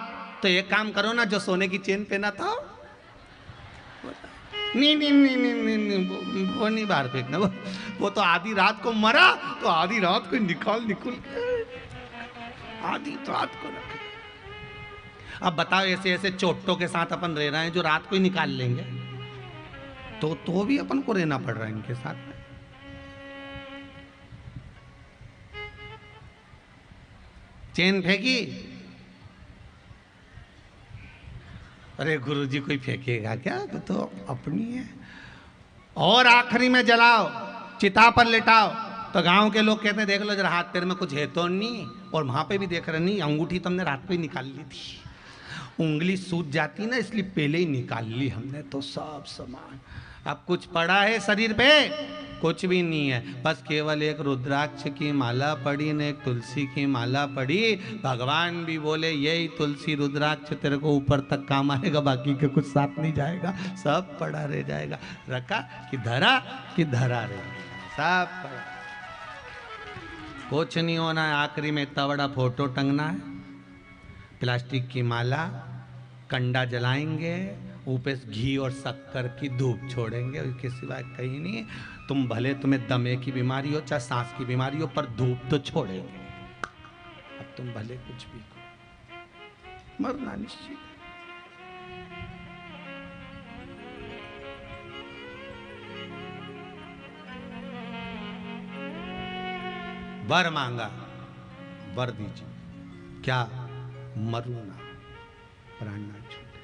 तो एक काम करो ना, जो सोने की चेन पहना था, नहीं नहीं नहीं नहीं नहीं, नहीं वो नहीं बाहर फेंकना। वो तो आधी रात को मरा, तो आधी रात को निकाल आधी रात को रखे। अब बताओ, ऐसे ऐसे चोटों के साथ अपन रह रहे हैं जो रात को ही निकाल लेंगे, तो भी अपन को रहना पड़ रहा है इनके साथ में। चेन फेंकी, अरे गुरुजी कोई फेंकेगा क्या? तो अपनी है। और आखिरी में जलाओ, चिता पर लेटाओ, तो गांव के लोग कहते हैं देख लो जरा हाथ पैर में कुछ है तो नहीं। और वहां पे भी देख रहे नहीं, अंगूठी तुमने रात को ही निकाल ली थी, उंगली सूज जाती ना, इसलिए पहले ही निकाल ली हमने। तो सब सामान, अब कुछ पड़ा है शरीर पे? कुछ भी नहीं है, बस केवल एक रुद्राक्ष की माला पड़ी न एक तुलसी की माला पड़ी। भगवान भी बोले यही तुलसी रुद्राक्ष तेरे को ऊपर तक काम आएगा, बाकी के कुछ साथ नहीं जाएगा, सब पड़ा रह जाएगा। रखा कि धरा रह, सब पड़ा, कुछ नहीं होना है। आखिरी में इतना बड़ा फोटो टंगना है, प्लास्टिक की माला, कंडा जलाएंगे, ऊपर घी और शक्कर की धूप छोड़ेंगे, उसके सिवाय कहीं नहीं। तुम भले तुम्हें दमे की बीमारी हो चाहे सांस की बीमारी हो, पर धूप तो छोड़ेंगे। अब तुम भले कुछ भी करो, मरना निश्चित है। वर मांगा, वर दीजिए। क्या? मरू ना, प्राण ना छूटे।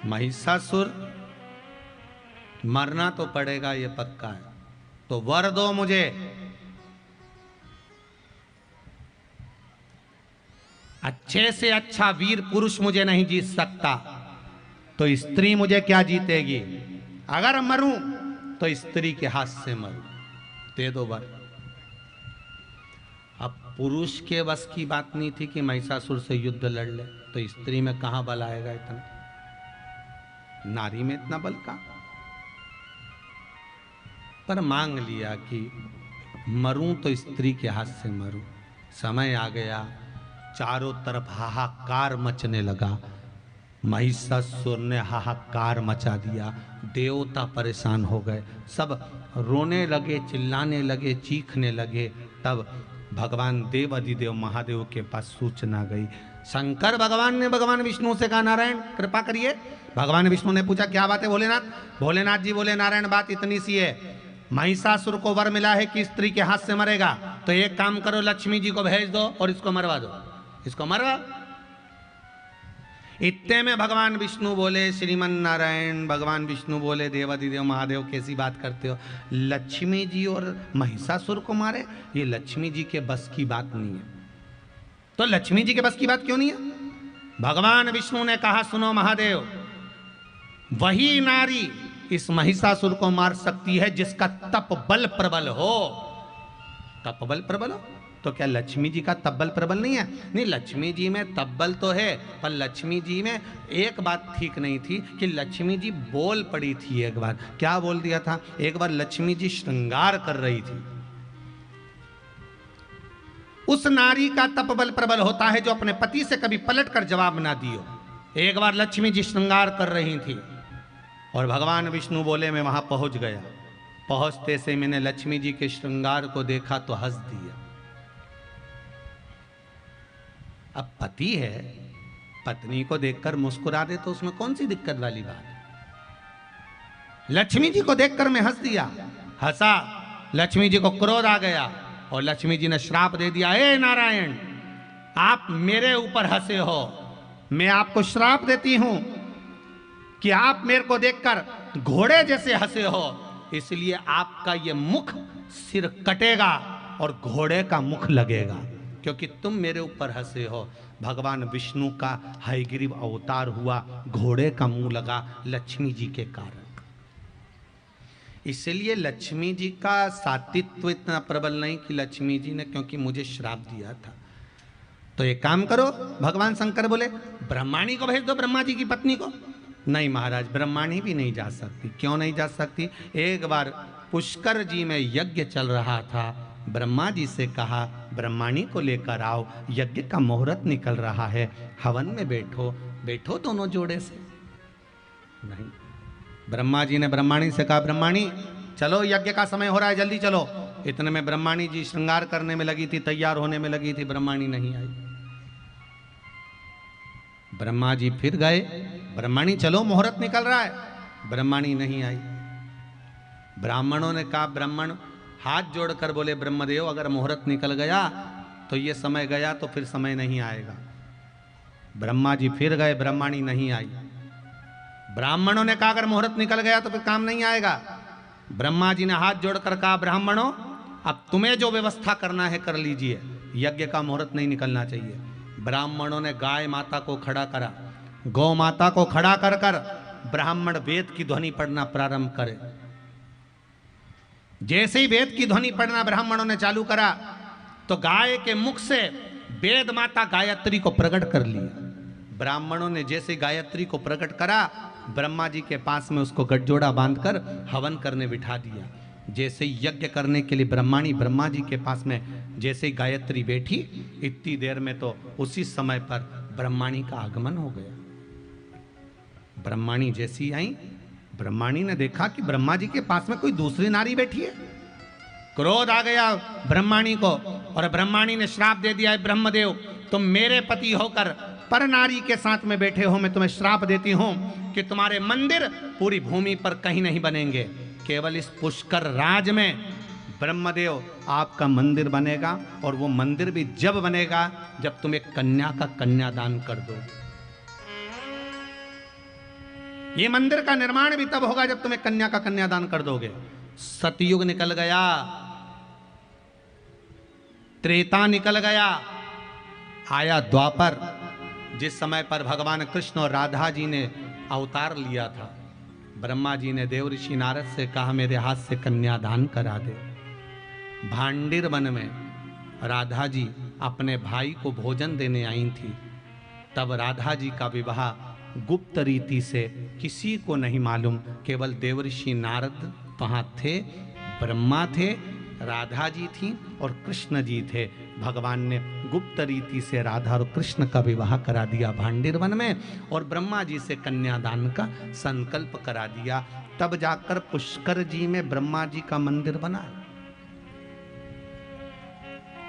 महिषासुर मरना तो पड़ेगा, ये पक्का है, तो वर दो मुझे। अच्छे से अच्छा वीर पुरुष मुझे नहीं जीत सकता, तो स्त्री मुझे क्या जीतेगी? अगर मरूं तो स्त्री के हाथ से मरूं, दे दो वर। अब पुरुष के बस की बात नहीं थी कि महिषासुर से युद्ध लड़ ले, तो स्त्री में कहां बल आएगा इतना? नारी में इतना बल का? पर मांग लिया कि मरूं तो स्त्री के हाथ से मरूं। समय आ गया, चारों तरफ हाहाकार मचने लगा। महिषासुर ने हाहाकार मचा दिया, देवता परेशान हो गए, सब रोने लगे, चिल्लाने लगे, चीखने लगे। तब भगवान देव अधिदेव महादेव के पास सूचना गई। शंकर भगवान ने भगवान विष्णु से कहा, नारायण कृपा करिए। भगवान विष्णु ने पूछा, क्या बात है भोलेनाथ? भोलेनाथ जी बोले, नारायण बात इतनी सी है, महिषासुर को वर मिला है कि स्त्री के हाथ से मरेगा, तो एक काम करो, लक्ष्मी जी को भेज दो और इसको मरवा दो, इसको मरवा। इतने में भगवान विष्णु बोले, श्रीमन नारायण, भगवान विष्णु बोले, देवाधिदेव महादेव कैसी बात करते हो? लक्ष्मी जी और महिषासुर को मारे, ये लक्ष्मी जी के बस की बात नहीं है। तो लक्ष्मी जी के बस की बात क्यों नहीं है? भगवान विष्णु ने कहा, सुनो महादेव, वही नारी इस महिषासुर को मार सकती है जिसका तप बल प्रबल हो। तप बल प्रबल हो? तो क्या लक्ष्मी जी का तप बल प्रबल नहीं है? नहीं, लक्ष्मी जी में तप बल तो है, पर लक्ष्मी जी में एक बात ठीक नहीं थी कि लक्ष्मी जी बोल पड़ी थी एक बार। क्या बोल दिया था? एक बार लक्ष्मी जी श्रृंगार कर रही थी। उस नारी का तप बल प्रबल होता है जो अपने पति से कभी पलट कर जवाब ना दियो। एक बार लक्ष्मी जी श्रृंगार कर रही थी और भगवान विष्णु बोले, मैं वहां पहुंच गया। पहुंचते से मैंने लक्ष्मी जी के श्रृंगार को देखा तो हंस दिया। अब पति है, पत्नी को देखकर मुस्कुरा दे तो उसमें कौन सी दिक्कत वाली बात है? लक्ष्मी जी को देखकर मैं हंस दिया, हंसा। लक्ष्मी जी को क्रोध आ गया और लक्ष्मी जी ने श्राप दे दिया, हे नारायण, आप मेरे ऊपर हंसे हो, मैं आपको श्राप देती हूं कि आप मेरे को देखकर घोड़े जैसे हंसे हो, इसलिए आपका ये मुख सिर कटेगा और घोड़े का मुख लगेगा, क्योंकि तुम मेरे ऊपर हंसे हो। भगवान विष्णु का हयग्रीव अवतार हुआ, घोड़े का मुंह लगा लक्ष्मी जी के कारण। इसलिए लक्ष्मी जी का सातित्व इतना प्रबल नहीं कि लक्ष्मी जी ने क्योंकि मुझे श्राप दिया था। तो एक काम करो, भगवान शंकर बोले, ब्रह्माणी को भेज दो, ब्रह्मा जी की पत्नी को। नहीं महाराज, ब्रह्माणी भी नहीं जा सकती। क्यों नहीं जा सकती? एक बार पुष्कर जी में यज्ञ चल रहा था, ब्रह्मा जी से कहा, ब्रह्माणी को लेकर आओ, यज्ञ का मुहूर्त निकल रहा है, हवन में बैठो, बैठो दोनों जोड़े से। नहीं, ब्रह्मा जी ने ब्रह्माणी से कहा, ब्रह्माणी चलो, यज्ञ का समय हो रहा है, जल्दी चलो। इतने में ब्रह्माणी जी श्रृंगार करने में लगी थी, तैयार होने में लगी थी, ब्रह्माणी नहीं आई। ब्रह्मा जी फिर गए, ब्रह्माणी चलो, मुहूर्त निकल रहा है, ब्रह्माणी नहीं आई। ब्राह्मणों ने कहा, ब्राह्मण हाथ जोड़कर बोले, ब्रह्मदेव अगर मुहूर्त निकल गया तो ये समय गया, तो फिर समय नहीं आएगा। ब्रह्मा जी फिर गए, ब्रह्माणी नहीं आई। ब्राह्मणों ने कहा, अगर मुहूर्त निकल गया तो फिर काम नहीं आएगा। ब्रह्मा जी ने हाथ जोड़कर कहा, ब्राह्मणों अब तुम्हें जो व्यवस्था करना है कर लीजिए, यज्ञ का मुहूर्त नहीं निकलना चाहिए। ब्राह्मणों ने गाय माता को खड़ा करा, गौ माता को खड़ा कर कर ब्राह्मण वेद की ध्वनि पढ़ना प्रारंभ करे। जैसे ही वेद की ध्वनि पढ़ना ब्राह्मणों ने चालू करा तो गाय के मुख से वेद माता गायत्री को प्रकट कर लिया। ब्राह्मणों ने जैसे गायत्री को प्रकट करा, ब्रह्मा जी के पास में उसको गठजोड़ा बांधकर हवन करने बिठा दिया। जैसे ही यज्ञ करने के लिए ब्रह्माणी ब्रह्मा जी के पास में जैसे ही गायत्री बैठी, इतनी देर में तो उसी समय पर ब्रह्माणी का आगमन हो गया। ब्रह्माणी जैसी आई, ब्रह्माणी ने देखा कि ब्रह्मा जी के पास में कोई दूसरी नारी बैठी है। क्रोध आ गया ब्रह्माणी को और ब्रह्माणी ने श्राप दे दिया, है ब्रह्मदेव, तुम मेरे पति होकर पर नारी के साथ में बैठे हो, मैं तुम्हें श्राप देती हूं कि तुम्हारे मंदिर पूरी भूमि पर कहीं नहीं बनेंगे, केवल इस पुष्कर राज में ब्रह्मदेव आपका मंदिर बनेगा, और वो मंदिर भी जब बनेगा जब तुम एक कन्या का कन्यादान कर दो। ये मंदिर का निर्माण भी तब होगा जब तुम एक कन्या का कन्यादान कर दोगे। सतयुग निकल गया, त्रेता निकल गया, आया द्वापर, जिस समय पर भगवान कृष्ण और राधा जी ने अवतार लिया था। ब्रह्मा जी ने देव ऋषि नारद से कहा मेरे हाथ से कन्यादान करा दे। भांडिर वन में राधा जी अपने भाई को भोजन देने आई थी। तब राधा जी का विवाह गुप्त रीति से, किसी को नहीं मालूम, केवल देव ऋषि नारद वहां थे, ब्रह्मा थे, राधा जी थी और कृष्ण जी थे। भगवान ने गुप्त रीति से राधा और कृष्ण का विवाह करा दिया भांडिर वन में, और ब्रह्मा जी से कन्यादान का संकल्प करा दिया। तब जाकर पुष्कर जी में ब्रह्मा जी का मंदिर बना।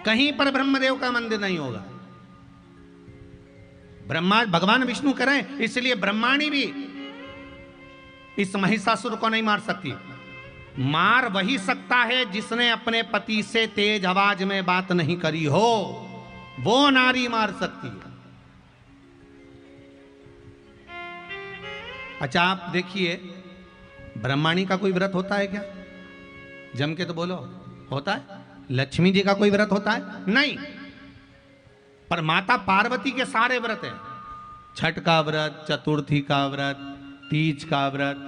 कहीं पर ब्रह्मदेव का मंदिर नहीं होगा। ब्रह्मा भगवान विष्णु करें, इसलिए ब्रह्माणी भी इस महिषासुर को नहीं मार सकती। मार वही सकता है जिसने अपने पति से तेज आवाज में बात नहीं करी हो, वो नारी मार सकती है। अच्छा आप देखिए, ब्रह्माणी का कोई व्रत होता है क्या? जम के तो बोलो, होता है? लक्ष्मी जी का कोई व्रत होता है? नहीं। पर माता पार्वती के सारे व्रत हैं। छठ का व्रत, चतुर्थी का व्रत, तीज का व्रत,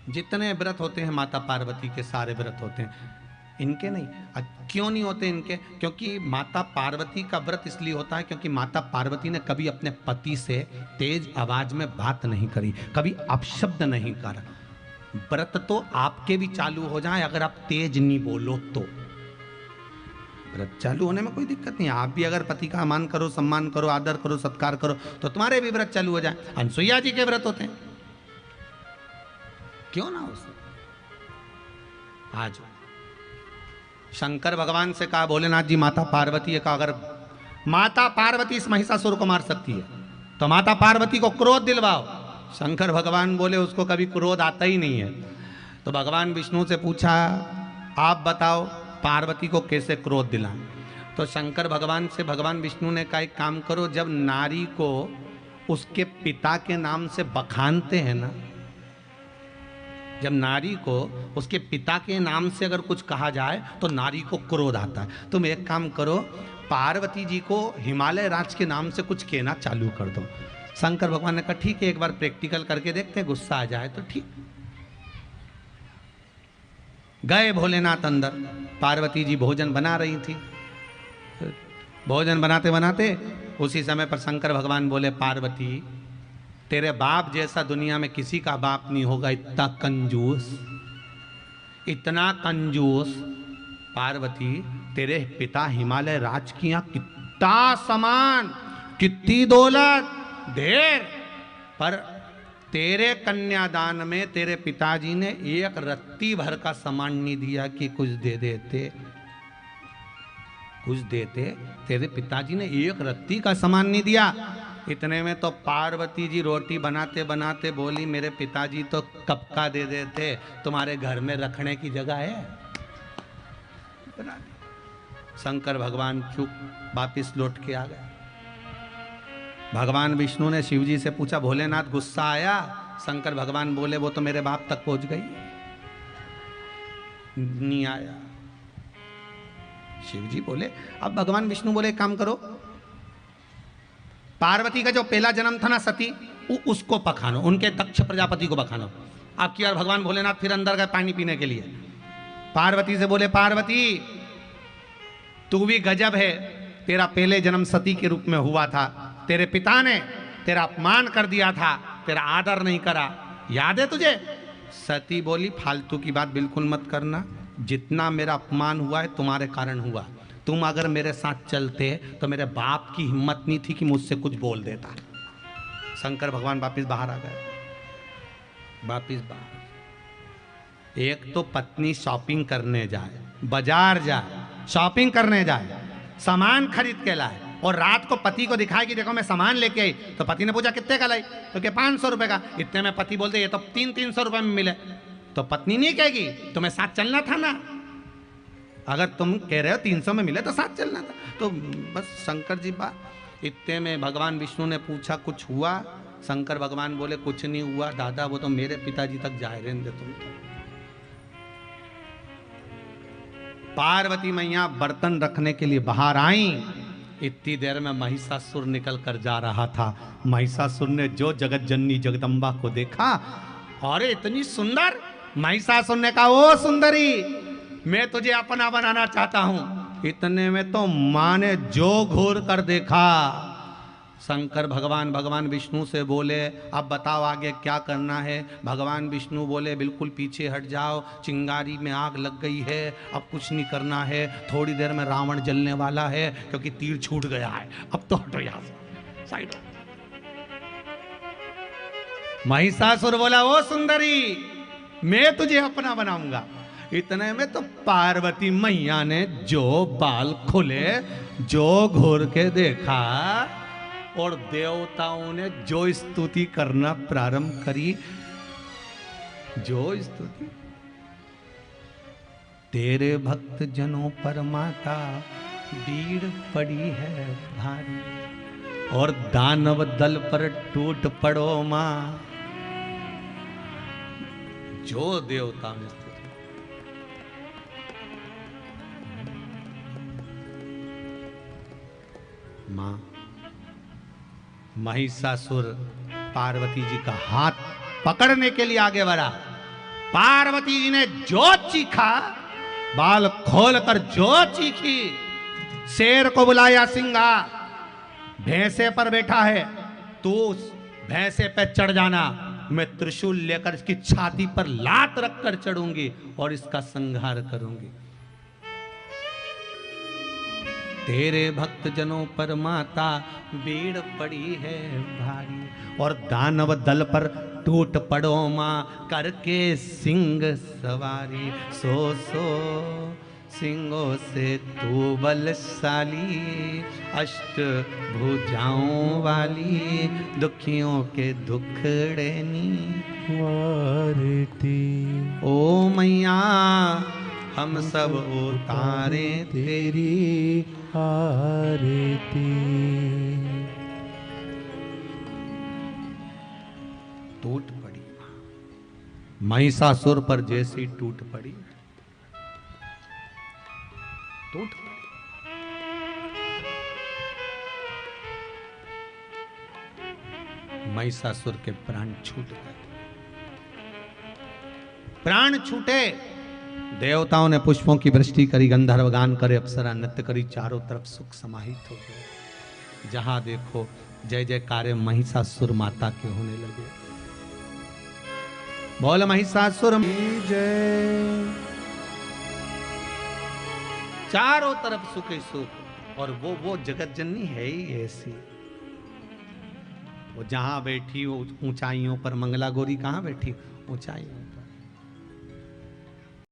जितने व्रत होते हैं माता पार्वती के सारे व्रत होते हैं। इनके नहीं। क्यों नहीं होते इनके? क्योंकि माता पार्वती का व्रत इसलिए होता है क्योंकि माता पार्वती ने कभी अपने पति से तेज आवाज में बात नहीं करी, कभी अपशब्द नहीं करा। व्रत तो आपके भी चालू हो जाए अगर आप तेज नहीं बोलो तो। व्रत चालू होने में कोई दिक्कत नहीं। आप भी अगर पति का मान करो, सम्मान करो, आदर करो, सत्कार करो, तो तुम्हारे भी व्रत चालू हो जाए। अनसुईया जी के व्रत होते हैं, क्यों ना हो? आज शंकर भगवान से कहा, भोलेनाथ जी माता पार्वती का अगर माता पार्वती इस महिषासुर को मार सकती है तो माता पार्वती को क्रोध दिलवाओ। शंकर भगवान बोले उसको कभी क्रोध आता ही नहीं है। तो भगवान विष्णु से पूछा, आप बताओ पार्वती को कैसे क्रोध दिलाएं? तो शंकर भगवान से भगवान विष्णु ने कहा, एक काम करो, जब नारी को उसके पिता के नाम से बखानते हैं ना, जब नारी को उसके पिता के नाम से अगर कुछ कहा जाए तो नारी को क्रोध आता है। तुम एक काम करो, पार्वती जी को हिमालय राज के नाम से कुछ कहना चालू कर दो। शंकर भगवान ने कहा ठीक है, एक बार प्रैक्टिकल करके देखते हैं, गुस्सा आ जाए तो ठीक। गए भोलेनाथ अंदर, पार्वती जी भोजन बना रही थी। भोजन बनाते बनाते उसी समय पर शंकर भगवान बोले, पार्वती तेरे बाप जैसा दुनिया में किसी का बाप नहीं होगा, इतना कंजूस, इतना कंजूस। पार्वती तेरे पिता हिमालय राज की यहाँ कितना सामान, कितनी दौलत, ढेर, पर तेरे कन्यादान में तेरे पिताजी ने एक रत्ती भर का सामान नहीं दिया कि कुछ दे देते, कुछ देते। तेरे पिताजी ने एक रत्ती का सामान नहीं दिया। इतने में तो पार्वती जी रोटी बनाते बनाते बोली, मेरे पिताजी तो कप का दे देते, तुम्हारे घर में रखने की जगह है? शंकर भगवान चुप, वापिस लौट के आ गए। भगवान विष्णु ने शिव जी से पूछा, भोलेनाथ गुस्सा आया? शंकर भगवान बोले, वो तो मेरे बाप तक पहुंच गई, नहीं आया। शिव जी बोले, अब भगवान विष्णु बोले, काम करो, पार्वती का जो पहला जन्म था ना सती, उसको पखानो, उनके दक्ष प्रजापति को पखानो। आपकी और भगवान भोलेनाथ फिर अंदर गए पानी पीने के लिए। पार्वती से बोले, पार्वती तू भी गजब है, तेरा पहले जन्म सती के रूप में हुआ था, तेरे पिता ने तेरा अपमान कर दिया था, तेरा आदर नहीं करा, याद है तुझे? सती बोली, फालतू की बात बिल्कुल मत करना, जितना मेरा अपमान हुआ है तुम्हारे कारण हुआ। तुम अगर मेरे साथ चलते तो मेरे बाप की हिम्मत नहीं थी कि मुझसे कुछ बोल देता। शंकर भगवान वापिस बाहर आ गए, वापिस बाहर। एक तो पत्नी शॉपिंग करने जाए, बाजार जाए, शॉपिंग करने जाए, सामान खरीद के लाए, और रात को पति को दिखाए कि देखो मैं सामान लेके आई। तो पति ने पूछा कितने का लाई? तो क्या 500 रुपए का। इतने में पति बोलते ये तो 300-300 रुपए में मिले। तो पत्नी नहीं कहेगी तुम्हें साथ चलना था ना, अगर तुम कह रहे हो 300 में मिले तो साथ चलना था। तो बस शंकर जी बात इतने में भगवान विष्णु ने पूछा कुछ हुआ? शंकर भगवान बोले कुछ नहीं हुआ दादा, वो तो मेरे पिताजी तक जाए रहने दे तुम तो। पार्वती मैया बर्तन रखने के लिए बाहर आई, इतनी देर में महिषासुर निकल कर जा रहा था। महिषासुर ने जो जगत जननी जगदम्बा को देखा, अरे इतनी सुंदर, महिषासुर ने कहा ओ सुंदरी मैं तुझे अपना बनाना चाहता हूं। इतने में तो मां ने जो घूर कर देखा, शंकर भगवान विष्णु से बोले अब बताओ आगे क्या करना है। भगवान विष्णु बोले बिल्कुल पीछे हट जाओ, चिंगारी में आग लग गई है, अब कुछ नहीं करना है, थोड़ी देर में रावण जलने वाला है क्योंकि तीर छूट गया है, अब तो हटो यहां से साइड। महिषासुर बोला ओ सुंदरी मैं तुझे अपना बनाऊंगा। इतने में तो पार्वती मैया ने जो बाल खुले, जो घूर के देखा और देवताओं ने जो स्तुति करना प्रारंभ करी, जो स्तुति, तेरे भक्त जनों पर माता भीड़ पड़ी है भारी, और दानव दल पर टूट पड़ो मां। जो देवता ने स्तुति, मां महिषासुर पार्वती जी का हाथ पकड़ने के लिए आगे बढ़ा। पार्वती जी ने जो चीखा, बाल खोलकर जो चीखी, शेर को बुलाया सिंघा, भैंसे पर बैठा है तू भैंसे पे चढ़ जाना, मैं त्रिशूल लेकर इसकी छाती पर लात रखकर चढ़ूंगी और इसका संहार करूंगी। तेरे भक्त जनों पर माता भीड़ पड़ी है भारी, और दानव दल पर टूट पड़ो मां करके सिंह सवारी। सो सिंहों से तू बलशाली, अष्ट भुजाओं वाली, दुखियों के दुखड़ेनी वारती। ओ मैया हम सब उतारे तेरी आरती। टूट पड़ी महिषासुर पर, जैसी टूट पड़ी, टूट पड़ी। महिषासुर के प्राण छूट गए। प्राण छूटे, देवताओं ने पुष्पों की वृष्टि करी, गंधर्व गान करे, अप्सरा नृत्य करी, चारों तरफ सुख समाहित हो गए। जहां देखो जय जयकारे महिषासुर माता के होने लगे। बोल महिषासुर जय। चारों तरफ सुख ही सुख, और वो जगत जननी है ही ऐसी। वो जहां बैठी ऊंचाइयों पर, मंगला गौरी कहां बैठी? ऊंचाइयों पर।